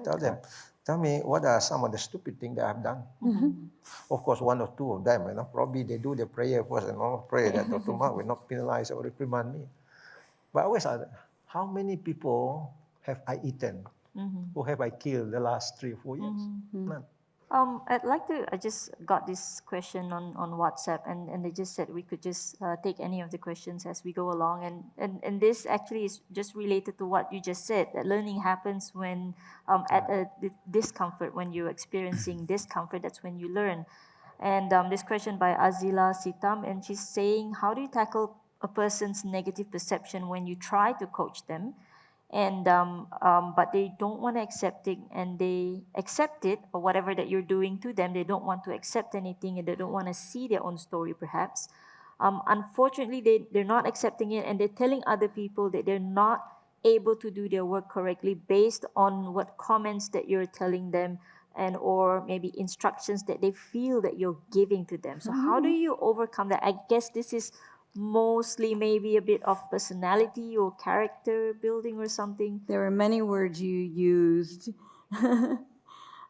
tell them, "Tell me what are some of the stupid things that I've done." Of course, one or two of them, probably they do the prayer first and all pray that Dr. Mark will not penalize or reprimand me. But I always ask, how many people have I eaten or have I killed the last 3 or 4 years? None. I'd like to. I just got this question on WhatsApp, and they just said we could just take any of the questions as we go along, and this actually is just related to what you just said. That learning happens when at a discomfort, when you're experiencing discomfort. That's when you learn. And this question by Azila Sitam, and she's saying, how do you tackle a person's negative perception when you try to coach them? And but they don't want to accept it, and they accept it or whatever that you're doing to them. They don't want to accept anything, and they don't want to see their own story perhaps. Unfortunately, they're not accepting it, and they're telling other people that they're not able to do their work correctly based on what comments that you're telling them, and or maybe instructions that they feel that you're giving to them. So how do you overcome that? I guess this is mostly maybe a bit of personality or character building or something. There were many words you used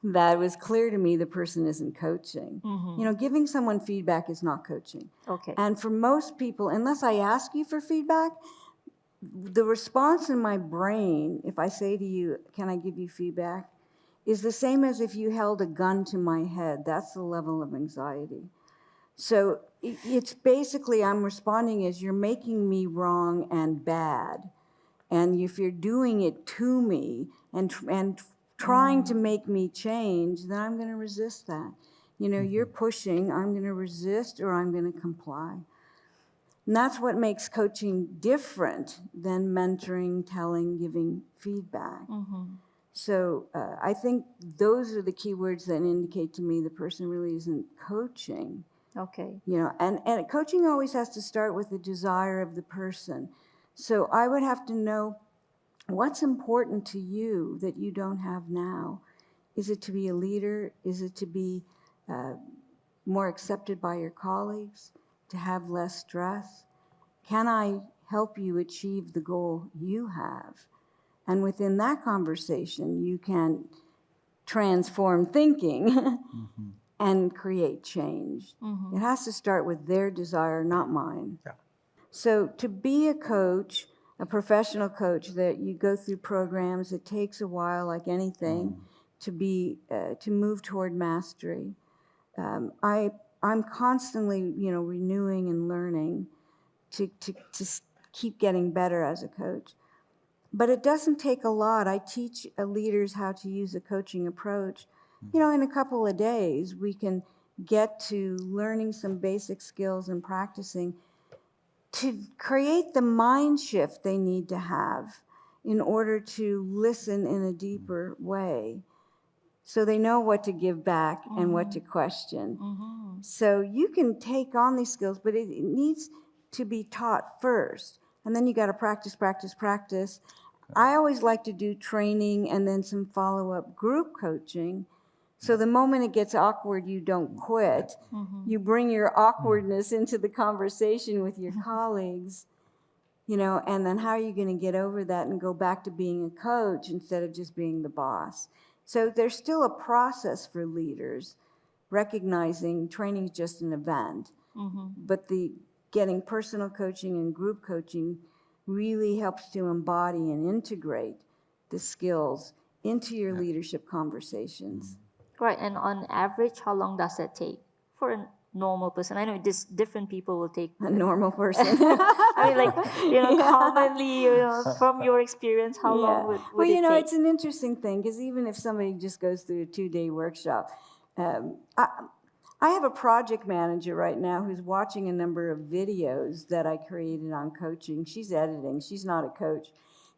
that was clear to me the person isn't coaching. Giving someone feedback is not coaching. Okay. And for most people, unless I ask you for feedback, the response in my brain, if I say to you, "Can I give you feedback?" is the same as if you held a gun to my head. That's the level of anxiety. So it's basically, I'm responding as you're making me wrong and bad. And if you're doing it to me and trying to make me change, then I'm going to resist that. You're pushing, I'm going to resist, or I'm going to comply. And that's what makes coaching different than mentoring, telling, giving feedback. So I think those are the key words that indicate to me the person really isn't coaching. Okay. And coaching always has to start with the desire of the person. So I would have to know what's important to you that you don't have now. Is it to be a leader? Is it to be more accepted by your colleagues? To have less stress? Can I help you achieve the goal you have? And within that conversation, you can transform thinking and create change. It has to start with their desire, not mine. Yeah. So to be a coach, a professional coach, that you go through programs, it takes a while, like anything, to move toward mastery. I'm constantly, renewing and learning to keep getting better as a coach. But it doesn't take a lot. I teach leaders how to use a coaching approach. In a couple of days, we can get to learning some basic skills and practicing to create the mind shift they need to have in order to listen in a deeper way. So they know what to give back and what to question. So you can take on these skills, but it needs to be taught first. And then you got to practice, practice, practice. I always like to do training and then some follow-up group coaching So the moment it gets awkward, you don't quit. You bring your awkwardness into the conversation with your colleagues, and then how are you going to get over that and go back to being a coach instead of just being the boss? So there's still a process for leaders, recognizing training is just an event, but the getting personal coaching and group coaching really helps to embody and integrate the skills into your leadership conversations. Right, and on average, how long does that take for a normal person? I know different people will take. A normal person. I mean, commonly, from your experience, how long would well, it take? it's an interesting thing because even if somebody just goes through a 2-day workshop, I have a project manager right now who's watching a number of videos that I created on coaching. She's editing. She's not a coach.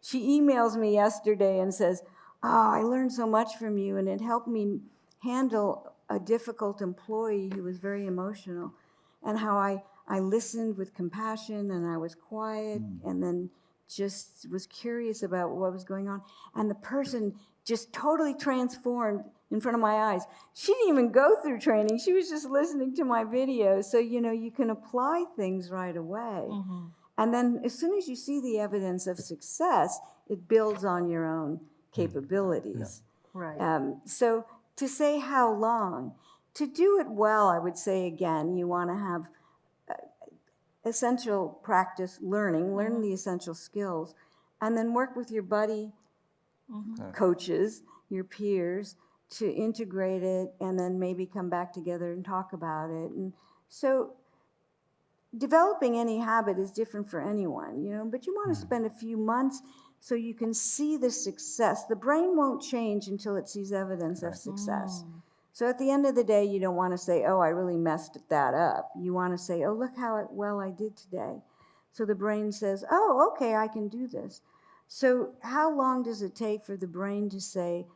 She emails me yesterday and says, "Oh, I learned so much from you, and it helped me handle a difficult employee who was very emotional, and how I listened with compassion, and I was quiet, and then just was curious about what was going on. And the person just totally transformed in front of my eyes. She didn't even go through training. She was just listening to my videos. So, you can apply things right away. And then as soon as you see the evidence of success, it builds on your own capabilities. Right. So to say how long, to do it well, I would say again, you want to have essential practice learn the essential skills, and then work with your buddy coaches, your peers, to integrate it, and then maybe come back together and talk about it. And so developing any habit is different for anyone, but you want to spend a few months so you can see the success. The brain won't change until it sees evidence of success. So at the end of the day, you don't want to say, "Oh, I really messed that up." You want to say, "Oh, look how well I did today." So the brain says, "Oh, okay, I can do this." So how long does it take for the brain to say,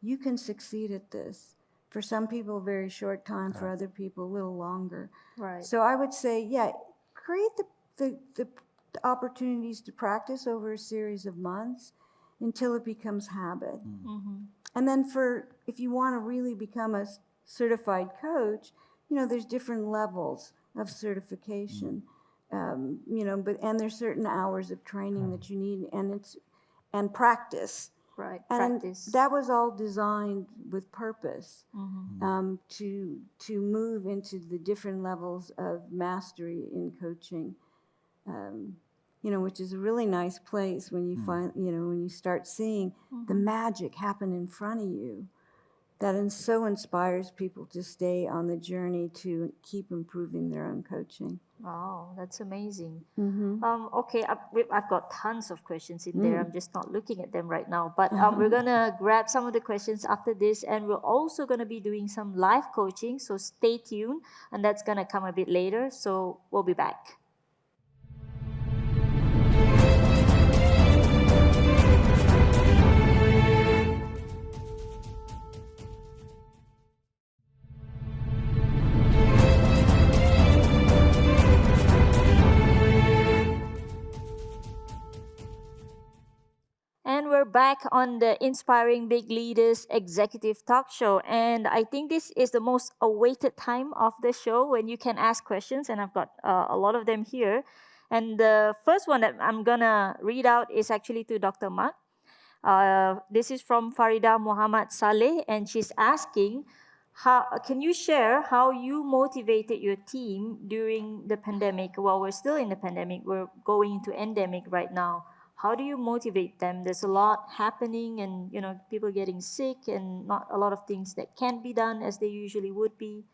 "You can succeed at this"? For some people, a very short time. For other people, a little longer. Right. So I would say, create the opportunities to practice over a series of months until it becomes habit. And then if you want to really become a certified coach, there's different levels of certification. And there's certain hours of training that you need, and practice. Right. And Practice. that was all designed with purpose, to move into the different levels of mastery in coaching. Which is a really nice place when you find, when you start seeing the magic happen in front of you. That so inspires people to stay on the journey to keep improving their own coaching. Wow, that's amazing. Okay, I've got tons of questions in there. I'm just not looking at them right now. But we're going to grab some of the questions after this. And we're also going to be doing some live coaching. So stay tuned. And that's going to come a bit later. So we'll be back. And we're back on the Inspiring Big Leaders Executive Talk Show. And I think this is the most awaited time of the show when you can ask questions. And I've got a lot of them here. And the first one that I'm going to read out is actually to Dr. Mak. This is from Farida Muhammad Saleh. And she's asking, can you share how you motivated your team during the pandemic? While we're still in the pandemic, we're going into endemic right now. How do you motivate them? There's a lot happening, and people getting sick, and not a lot of things that can be done as they usually would be.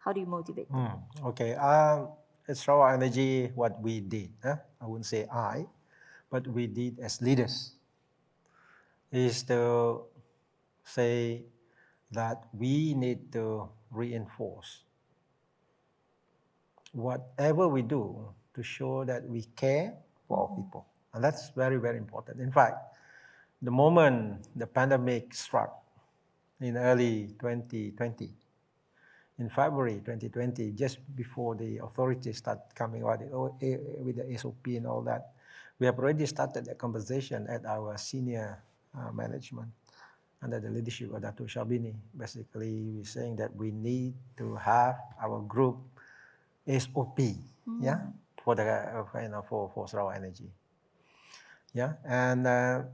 How do you motivate them? Okay. It's our energy. What we did, I wouldn't say but we did as leaders, is to say that we need to reinforce whatever we do to show that we care for our people. And that's very, very important. In fact, the moment the pandemic struck in early 2020, in February 2020, just before the authorities start coming out with the SOP and all that, we have already started a conversation at our senior management under the leadership of Dr. Shabini. Basically, we're saying that we need to have our group SOP, yeah, for the for Sarawak Energy. Yeah, and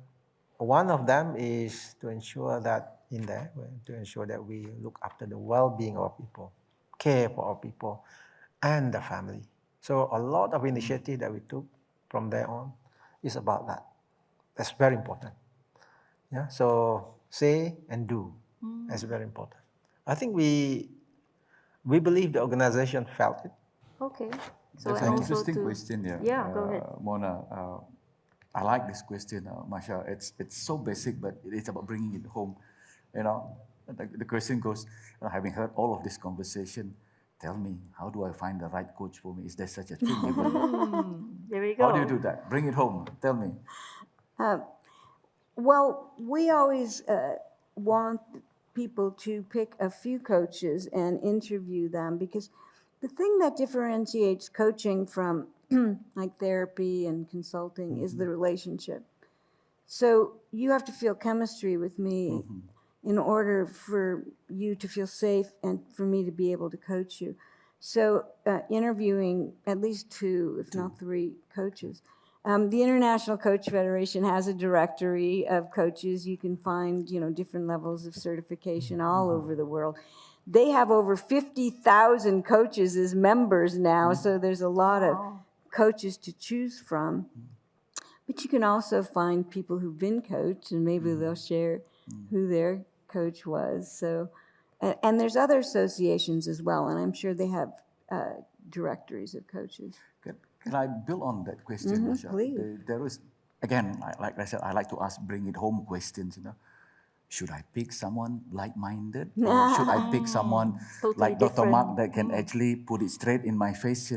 one of them is to ensure that to ensure that we look after the well-being of our people, care for our people, and the family. So a lot of initiative that we took from there on is about that. That's very important. Yeah. So say and do. That's very important. I think we believe the organization felt it. Okay. So That's and an also interesting to question here. yeah, go ahead. Mona. I like this question, Masha. It's so basic, but it's about bringing it home. You know, the question goes, having heard all of this conversation, tell me, how do I find the right coach for me? Is there such a thing even? There we How do you go. do that? Bring it home. Tell me. Well, we always want people to pick a few coaches and interview them, because the thing that differentiates coaching from like therapy and consulting is the relationship. So you have to feel chemistry with me in order for you to feel safe and for me to be able to coach you. So interviewing at least two, if not three coaches. The International Coach Federation has a directory of coaches. You can find, different levels of certification all over the world. They have over 50,000 coaches as members now, so there's a lot of coaches to choose from. But you can also find people who've been coached, and maybe they'll share who their coach was. So, and there's other associations as well, and I'm sure they have directories of coaches. Can I build on that question, Masha? please. There is, again, like I said, I like to ask bring it home questions, Should I pick someone like-minded? Or should I pick someone Totally like Dr. Mark different. that can actually put it straight in my face,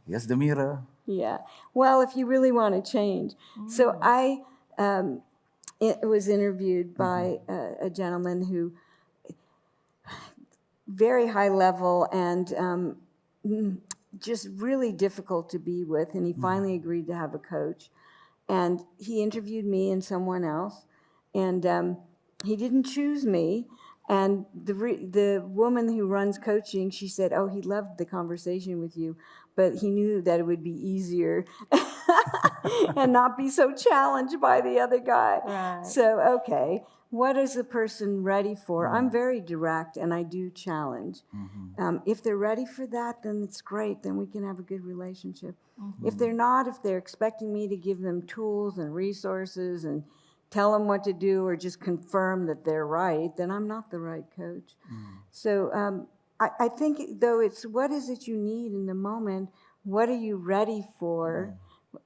Here's the mirror. Yeah. Well, if you really want to change. So I was interviewed by a gentleman who, very high level and just really difficult to be with, and he finally agreed to have a coach. And he interviewed me and someone else, and he didn't choose me. And the woman who runs coaching, she said, "Oh, he loved the conversation with you, but he knew that it would be easier and not be so challenged by the other guy." Right. So, okay, what is the person ready for? I'm very direct, and I do challenge. If they're ready for that, then it's great. Then we can have a good relationship. If they're not, if they're expecting me to give them tools and resources and tell them what to do or just confirm that they're right, then I'm not the right coach. So I think, though, it's what is it you need in the moment? What are you ready for?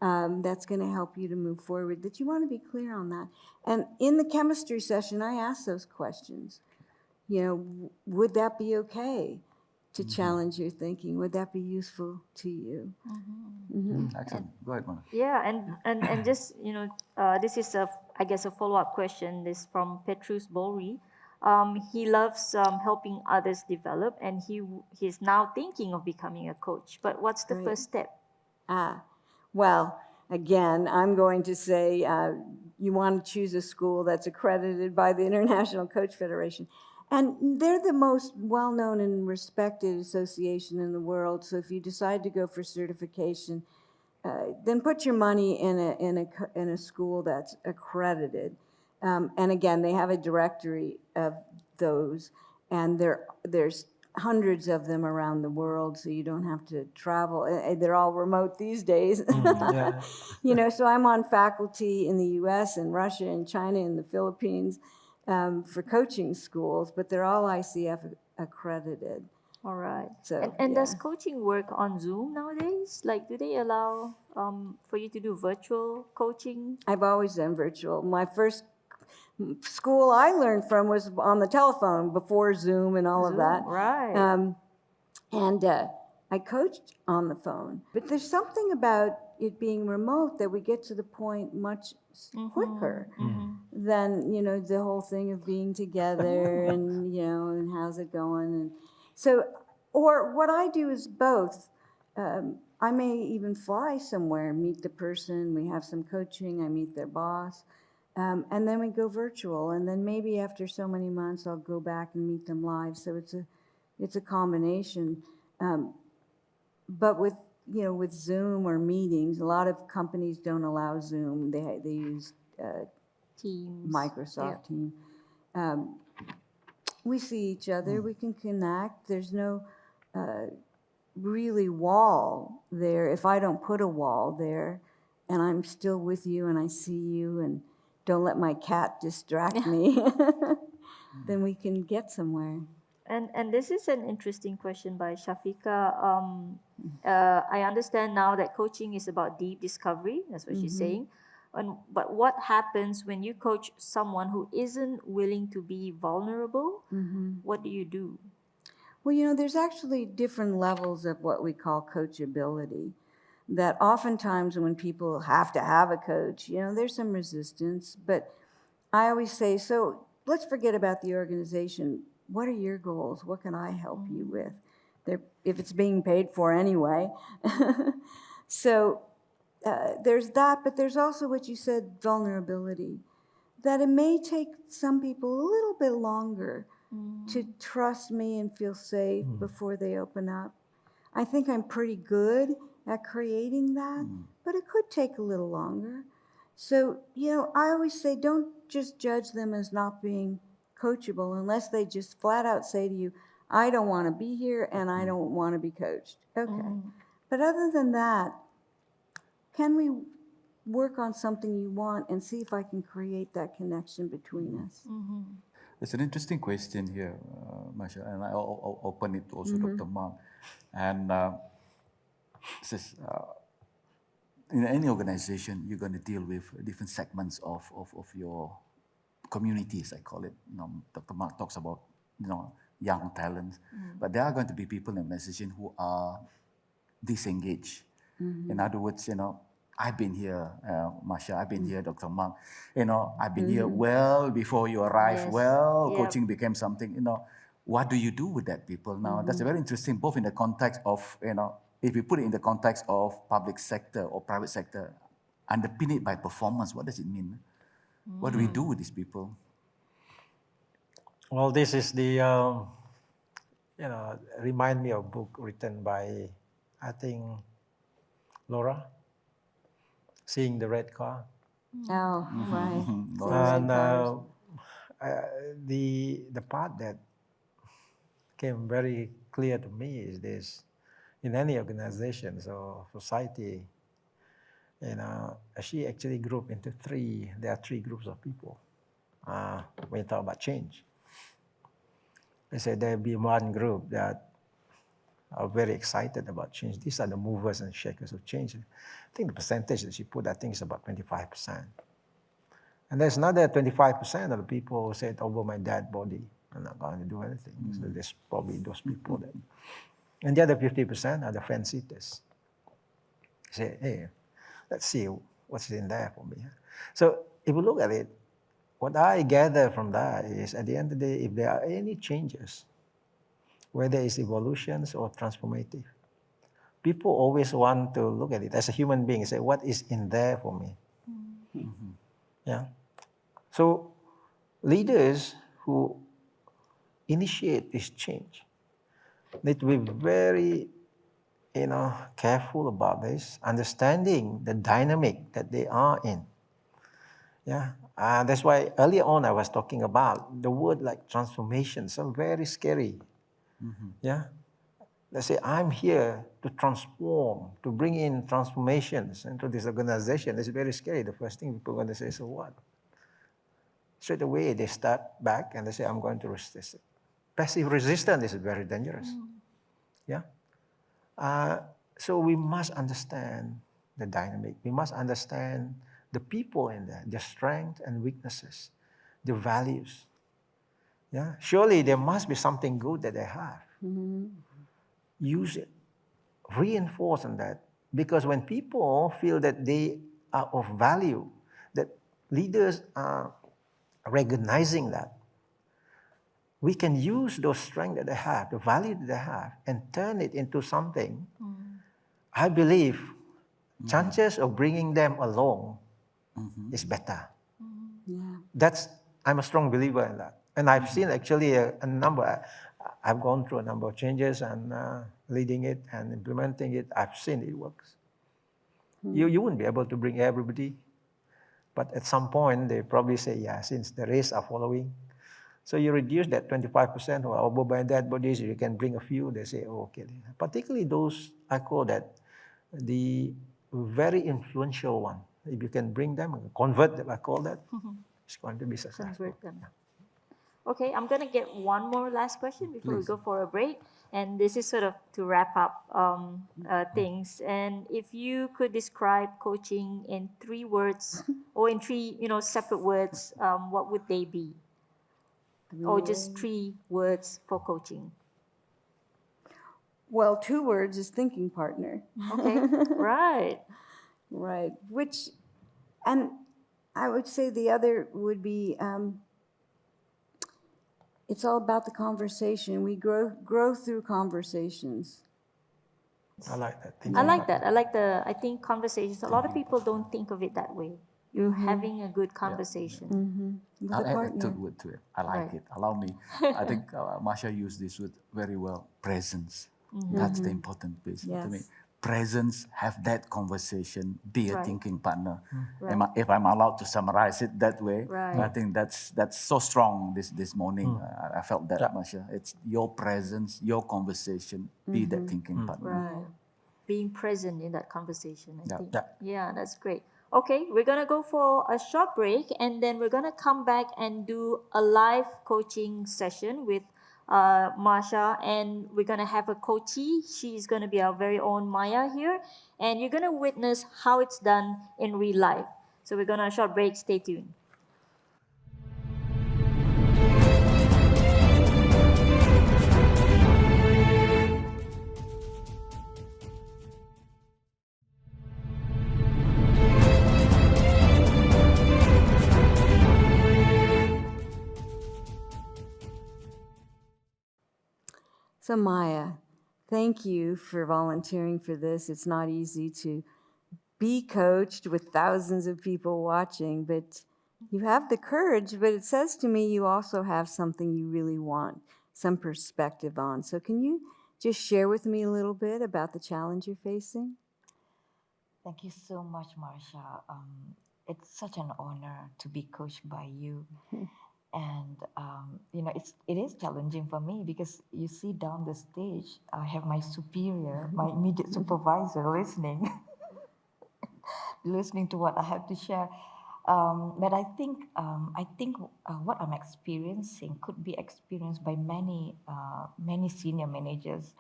That's going to help you to move forward, that you want to be clear on that. And in the chemistry session, I ask those questions. Would that be okay to challenge your thinking? Would that be useful to you? Excellent. Go ahead, Mona. Yeah, and just this is I guess a follow-up question. This from Petrus Bori. He loves helping others develop, and he's now thinking of becoming a coach. But what's the Great. first step? Well, again, I'm going to say you want to choose a school that's accredited by the International Coach Federation. And they're the most well-known and respected association in the world. So if you decide to go for certification, then put your money in a school that's accredited. And again, they have a directory of those, and there's hundreds of them around the world, so you don't have to travel. They're all remote these days. Yeah. So I'm on faculty in the US and Russia and China and the Philippines for coaching schools, but they're all ICF accredited. All right. So, And does yeah. coaching work on Zoom nowadays? Like, do they allow for you to do virtual coaching? I've always done virtual. My first school I learned from was on the telephone before Zoom and all of that. Right. And I coached on the phone. But there's something about it being remote that we get to the point much quicker than, the whole thing of being together and, and how's it going. And so, or what I do is both. I may even fly somewhere, meet the person, we have some coaching, I meet their boss. And then we go virtual, and then maybe after so many months, I'll go back and meet them live. So it's a combination. But with with Zoom or meetings, a lot of companies don't allow Zoom. They use Teams. Microsoft Teams. We see each other. We can connect. There's no really wall there. If I don't put a wall there, and I'm still with you, and I see you, and don't let my cat distract me, then we can get somewhere. And this is an interesting question by Shafika. I understand now that coaching is about deep discovery. That's what she's saying. But what happens when you coach someone who isn't willing to be vulnerable? What do you do? Well, there's actually different levels of what we call coachability. That oftentimes when people have to have a coach, there's some resistance. But I always say, so let's forget about the organization. What are your goals? What can I help you with? If it's being paid for anyway. So there's that, but there's also what you said, vulnerability. That it may take some people a little bit longer to trust me and feel safe before they open up. I think I'm pretty good at creating that, but it could take a little longer. So, I always say don't just judge them as not being coachable unless they just flat out say to you, I don't want to be here and I don't want to be coached. Okay. But other than that, can we work on something you want and see if I can create that connection between us? It's an interesting question here, Masha, and I'll open it also, Dr. Mark. And says, in any organization, you're going to deal with different segments of your communities, I call it. Dr. Mark talks about, young talents, but there are going to be people in the organization who are disengaged. In other words, I've been here, Masha, I've been here, Dr. Mark. I've been here well before you arrived. Yes. Well, Yep. coaching became something, what do you do with that people? Now, that's very interesting, both in the context of, if you put it in the context of public sector or private sector, underpin it by performance, what does it mean? What do we do with these people? Well, this is the, remind me of a book written by, I think, Laura, Seeing the Red Car. Oh, right. And the part that came very clear to me is this: in any organization or society, she actually grouped into three. There are three groups of people when you talk about change. They said there'll be one group that are very excited about change. These are the movers and shakers of change. I think the percentage that she put, I think, is about 25%. And there's another 25% of the people who said, over my dead body, I'm not going to do anything. So there's probably those people that. And the other 50% are the fence sitters. Say, hey, let's see what's in there for me. So if we look at it, what I gather from that is, at the end of the day, if there are any changes, whether it's evolutions or transformative, people always want to look at it as a human being and say, what is in there for me? Yeah. So leaders who initiate this change need to be very, careful about this, understanding the dynamic that they are in. Yeah. That's why earlier on I was talking about the word like transformation, so very scary. Yeah. Let's say I'm here to transform, to bring in transformations into this organization. It's very scary. The first thing people are going to say, so what? Straight away they start back and they say, I'm going to resist it. Passive resistance is very dangerous. Yeah. So we must understand the dynamic. We must understand the people in there, their strengths and weaknesses, their values. Yeah. Surely there must be something good that they have. Use it. Reinforce on that. Because when people feel that they are of value, that leaders are recognizing that, we can use those strengths that they have, the value that they have, and turn it into something. I believe chances of bringing them along is better. I'm a strong believer in that. And I've seen actually a number, I've gone through a number of changes and leading it and implementing it. I've seen it works. You wouldn't be able to bring everybody, but at some point they probably say, yeah, since the rest are following, so you reduce that 25% or over by dead bodies, you can bring a few, they say, oh, okay. Particularly those, I call that the very influential one. If you can bring them, convert them, I call that, it's going to be successful. Convert them. Okay, I'm going to get one more last question before we go for a break. And this is sort of to wrap up things. And if you could describe coaching in 3 words or in 3, separate words, what would they be? Or just 3 words for coaching? Well, 2 words is thinking partner. Okay, right. Right. And I would say the other would be, it's all about the conversation. We grow through conversations. I like that. I like that. I think conversations, a lot of people don't think of it that way. You're having a good conversation. I'll add a third word to it. I like it. Allow me. I think Masha used this word very well. Presence. That's the important piece to me. Presence, have that conversation, be a thinking partner. If I'm allowed to summarize it that way, I think that's so strong this morning. I felt that, Masha. It's your presence, your conversation, be that thinking partner. Right. Being present in that conversation, I think. Yeah, that's great. Okay, we're going to go for a short break and then we're going to come back and do a live coaching session with Masha, and we're going to have a coachee. She's going to be our very own Maya here, and you're going to witness how it's done in real life. So we're going to a short break. Stay tuned. So Maya, thank you for volunteering for this. It's not easy to be coached with thousands of people watching, but you have the courage, but it says to me you also have something you really want, some perspective on. So can you just share with me a little bit about the challenge you're facing? Thank you so much, Marsha. It's such an honor to be coached by you. And, it is challenging for me because you see down the stage, I have my superior, my immediate supervisor listening, listening to what I have to share. But I think what I'm experiencing could be experienced by many senior managers.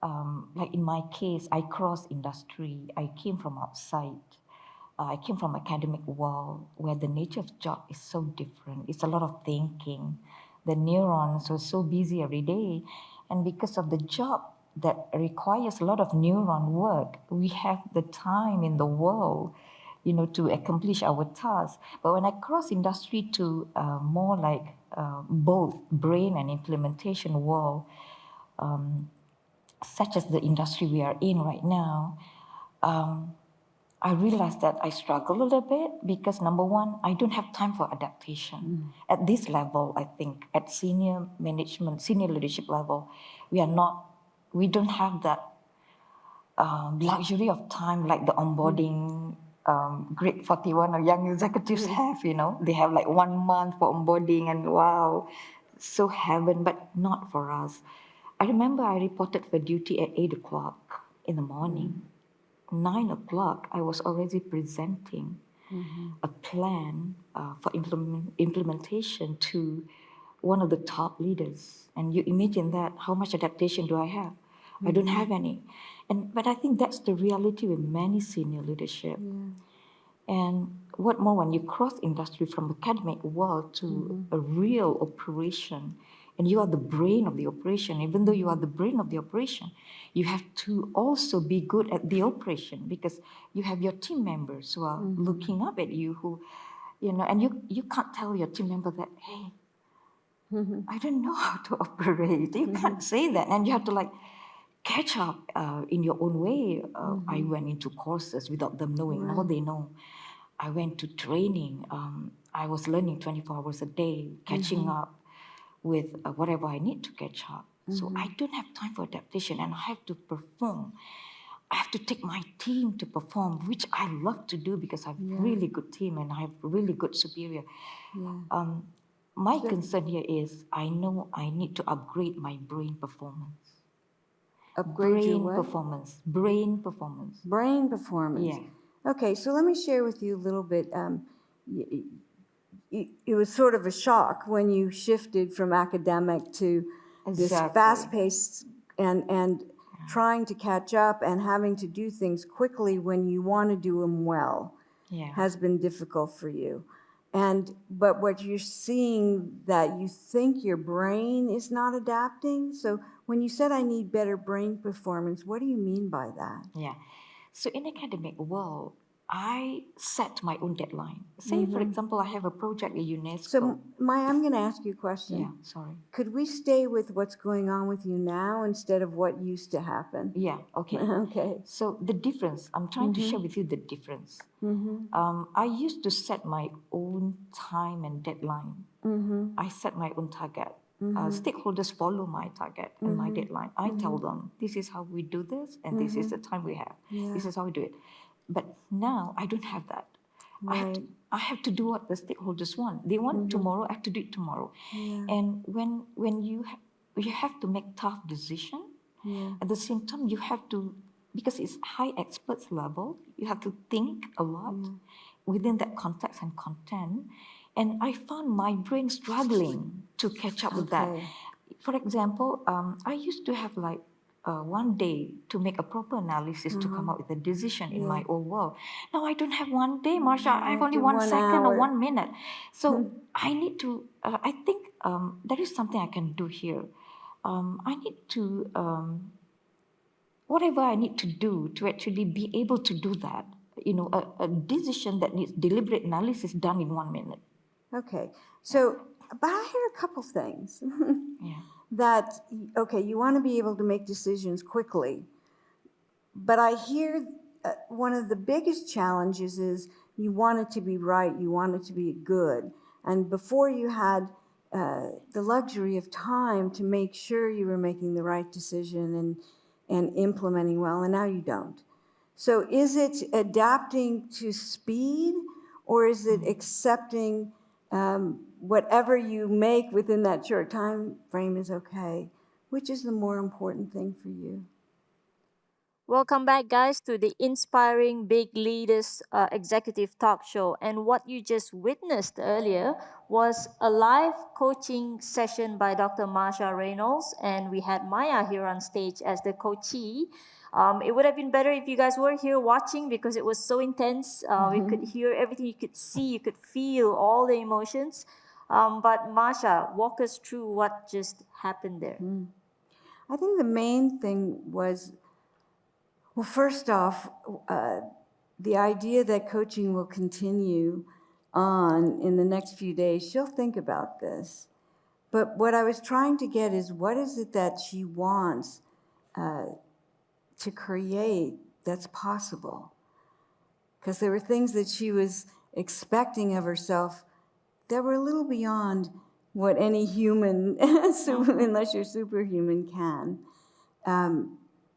Like in my case, I crossed industry. I came from outside. I came from academic world where the nature of job is so different. It's a lot of thinking. The neurons are so busy every day. And because of the job that requires a lot of neuron work, we have the time in the world, to accomplish our tasks. But when I cross industry to more like both brain and implementation world, such as the industry we are in right now, I realized that I struggle a little bit because number one, I don't have time for adaptation. At this level, I think, at senior management, senior leadership level, we don't have that luxury of time like the onboarding grade 41 or young executives have, They have like 1 month for onboarding and wow, so heaven, but not for us. I remember I reported for duty at 8 o'clock in the morning. 9 o'clock, I was already presenting a plan for implementation to one of the top leaders. And you imagine that, how much adaptation do I have? I don't have any. But I think that's the reality with many senior leadership. And what more when you cross industry from academic world to a real operation, and you are the brain of the operation. Even though you are the brain of the operation, you have to also be good at the operation because you have your team members who are looking up at you, who, and you can't tell your team member that, hey, I don't know how to operate. You can't say that, and you have to like catch up in your own way. I went into courses without them knowing. Now they know. I went to training. I was learning 24 hours a day, catching up with whatever I need to catch up. So I don't have time for adaptation, and I have to perform. I have to take my team to perform, which I love to do because I have really good team and I have really good superior. My concern here is I know I need to upgrade my brain performance. Upgrade your what? Brain performance. Brain performance. Yeah. Okay, so let me share with you a little bit. It was sort of a shock when you shifted from academic to this Exactly. fast-paced and trying to catch up and having to do things quickly when you want to do them well has been difficult for you. But what you're seeing that you think your brain is not adapting. So when you said I need better brain performance, what do you mean by that? Yeah. So in academic world, I set my own deadline. Say, for example, I have a project at UNESCO. So Maya, I'm going to ask you a question. Yeah, sorry. Could we stay with what's going on with you now instead of what used to happen? Yeah, okay. Okay. So the difference, I'm trying to share with you the difference. I used to set my own time and deadline. I set my own target. Stakeholders follow my target and my deadline. I tell them, this is how we do this, and this is the time we have. This is how we do it. But now I don't have that. Right. I have to do what the stakeholders want. They want tomorrow, I have to do it tomorrow. And when you have to make tough decisions, at the same time you have to, because it's high experts level, you have to think a lot within that context and content. And I found my brain struggling to catch up with that. For example, I used to have like one day to make a proper analysis to come up with a decision in my old world. Now I don't have one day, Marsha. I have only 1 second or 1 minute. So I need to, I think there is something I can do here. I need to, whatever I need to do to actually be able to do that, a decision that needs deliberate analysis done in 1 minute. Okay. So, but I hear a couple things. Yeah. That, okay, you want to be able to make decisions quickly. But I hear one of the biggest challenges is you want it to be right, you want it to be good. And before you had the luxury of time to make sure you were making the right decision and implementing well, and now you don't. So is it adapting to speed, or is it accepting whatever you make within that short time frame is okay? Which is the more important thing for you? Welcome back, guys, to the Inspiring Big Leaders Executive Talk Show. And what you just witnessed earlier was a live coaching session by Dr. Marsha Reynolds, and we had Maya here on stage as the coachee. It would have been better if you guys were here watching because it was so intense. We could hear everything, you could see, you could feel all the emotions. But Marsha, walk us through what just happened there. I think the main thing was, well, first off, the idea that coaching will continue on in the next few days, she'll think about this. But what I was trying to get is, what is it that she wants to create that's possible? Because there were things that she was expecting of herself that were a little beyond what any human, unless you're superhuman, can.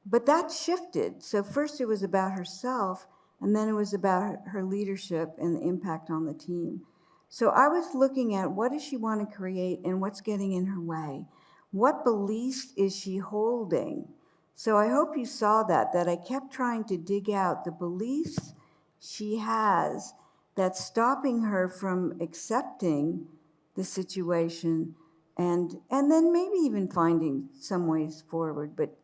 But that shifted. So first it was about herself, and then it was about her leadership and the impact on the team. So I was looking at, what does she want to create and what's getting in her way? What beliefs is she holding? So I hope you saw that I kept trying to dig out the beliefs she has that's stopping her from accepting the situation and then maybe even finding some ways forward. But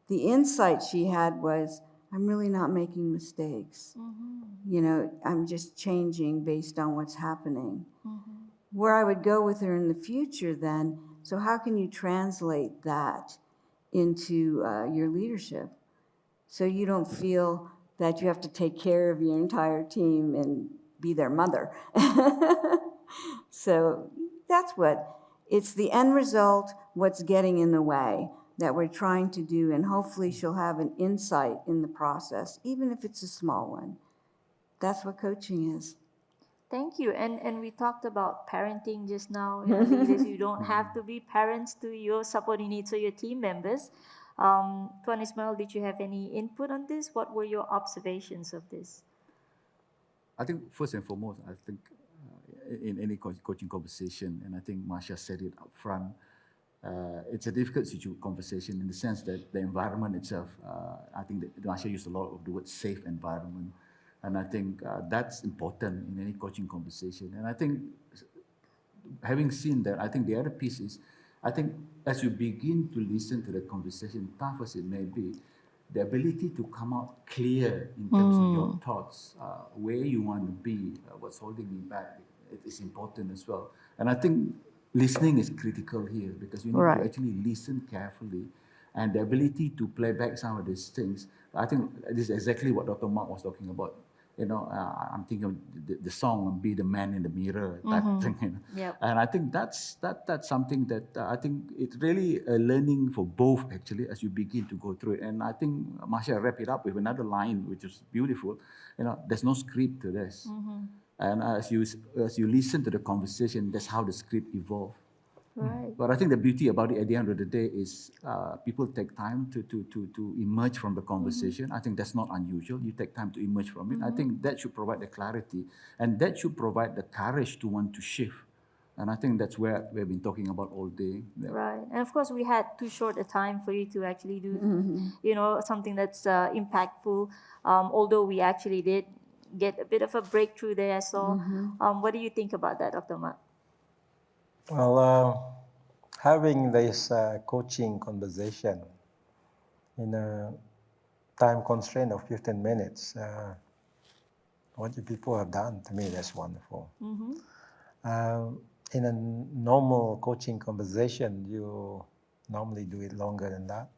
the insight she had was, I'm really not making mistakes. I'm just changing based on what's happening. Where I would go with her in the future then, so how can you translate that into your leadership so you don't feel that you have to take care of your entire team and be their mother? So that's it's the end result, what's getting in the way that we're trying to do, and hopefully she'll have an insight in the process, even if it's a small one. That's what coaching is. Thank you. And we talked about parenting just now. You know, leaders, you don't have to be parents to your subordinates or your team members. Tuan Ismail, did you have any input on this? What were your observations of this? I think first and foremost, I think in any coaching conversation, and I think Masha said it up front, it's a difficult conversation in the sense that the environment itself, I think that Masha used a lot of the word safe environment. And I think that's important in any coaching conversation. And I think having seen that, I think the other piece is, I think as you begin to listen to the conversation, tough as it may be, the ability to come out clear in terms of your thoughts, where you want to be, what's holding me back, it is important as well. And I think listening is critical here because you need Right. to actually listen carefully, and the ability to play back some of these things. I think this is exactly what Dr. Mark was talking about. You know, I'm thinking of the song "Be the Man in the Mirror" type thing. You know? Yep. And I think that's something that I think it's really a learning for both actually as you begin to go through it. And I think Masha wrap it up with another line which is beautiful. You know, there's no script to this. And as you listen to the conversation, that's how the script evolves. Right. But I think the beauty about it at the end of the day is people take time to emerge from the conversation. I think that's not unusual. You take time to emerge from it. I think that should provide the clarity, and that should provide the courage to want to shift. And I think that's where we've been talking about all day. Yeah. Right. And of course, we had too short a time for you to actually do, you know, something that's impactful. Although we actually did get a bit of a breakthrough there. So, what do you think about that, Dr. Mark? Well, having this coaching conversation in a time constraint of 15 minutes, what you people have done, to me, that's wonderful. In a normal coaching conversation, you normally do it longer than that.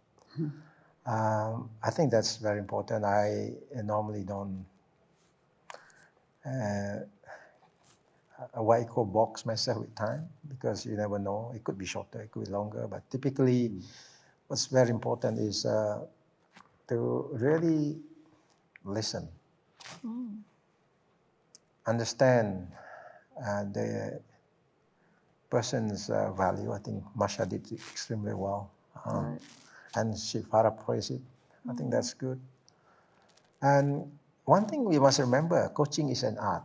I think that's very important. I normally don't what I call box myself with time because you never know. It could be shorter, it could be longer. But typically, what's very important is to really listen, understand the person's value. I think Masha did it extremely well. Right. And she paraphrased it. I think that's good. And one thing we must remember, coaching is an art.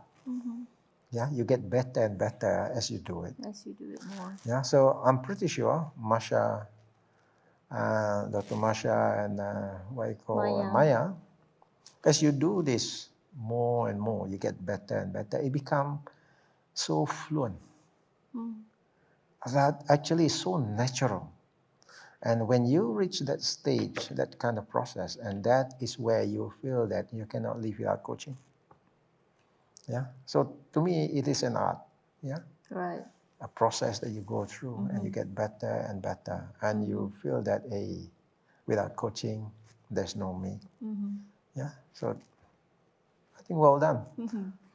Yeah, you get better and better as you do it. As you do it more. Yeah, so I'm pretty sure Masha, Dr. Masha and what I call Maya, as you do this more and more, you get better and better. It becomes so fluent. That actually is so natural. And when you reach that stage, that kind of process, and that is where you feel that you cannot live without coaching. Yeah. So to me, it is an art. Yeah. Right. A process that you go through and you get better and better. And you feel that without coaching, there's no me. Yeah. So I think well done.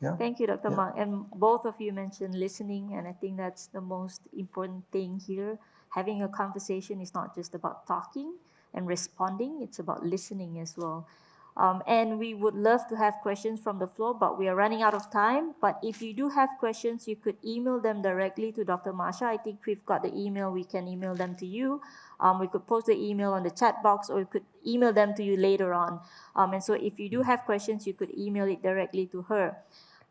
Yeah. Thank you, Dr. Mark. And both of you mentioned listening, and I think that's the most important thing here. Having a conversation is not just about talking and responding, it's about listening as well. And we would love to have questions from the floor, but we are running out of time. But if you do have questions, you could email them directly to Dr. Masha. I think we've got the email. We can email them to you. We could post the email on the chat box, or we could email them to you later on. And so if you do have questions, you could email it directly to her.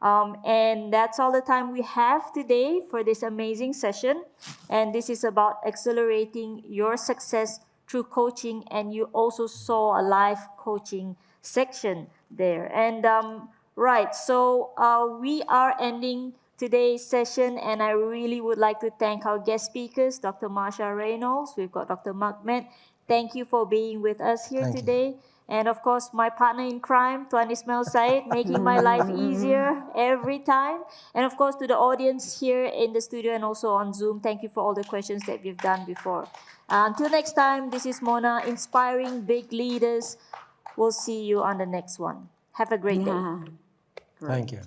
And that's all the time we have today for this amazing session. And this is about accelerating your success through coaching. And you also saw a live coaching section there. And right, so we are ending today's session, and I really would like to thank our guest speakers, Dr. Masha Reynolds. We've got Dr. Mark Met. Thank you for being with us here Thank you. today. And of course, my partner in crime, Tuan Ismail Said, making my life easier every time. And of course, to the audience here in the studio and also on Zoom, thank you for all the questions that we've done before. Until next time, this is Mona, inspiring big leaders. We'll see you on the next one. Have a great day. Yeah. Thank you.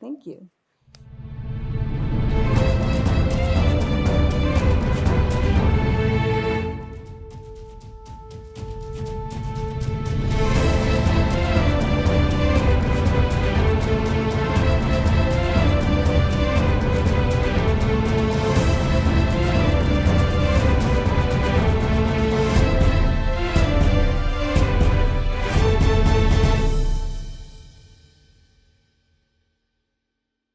Thank you.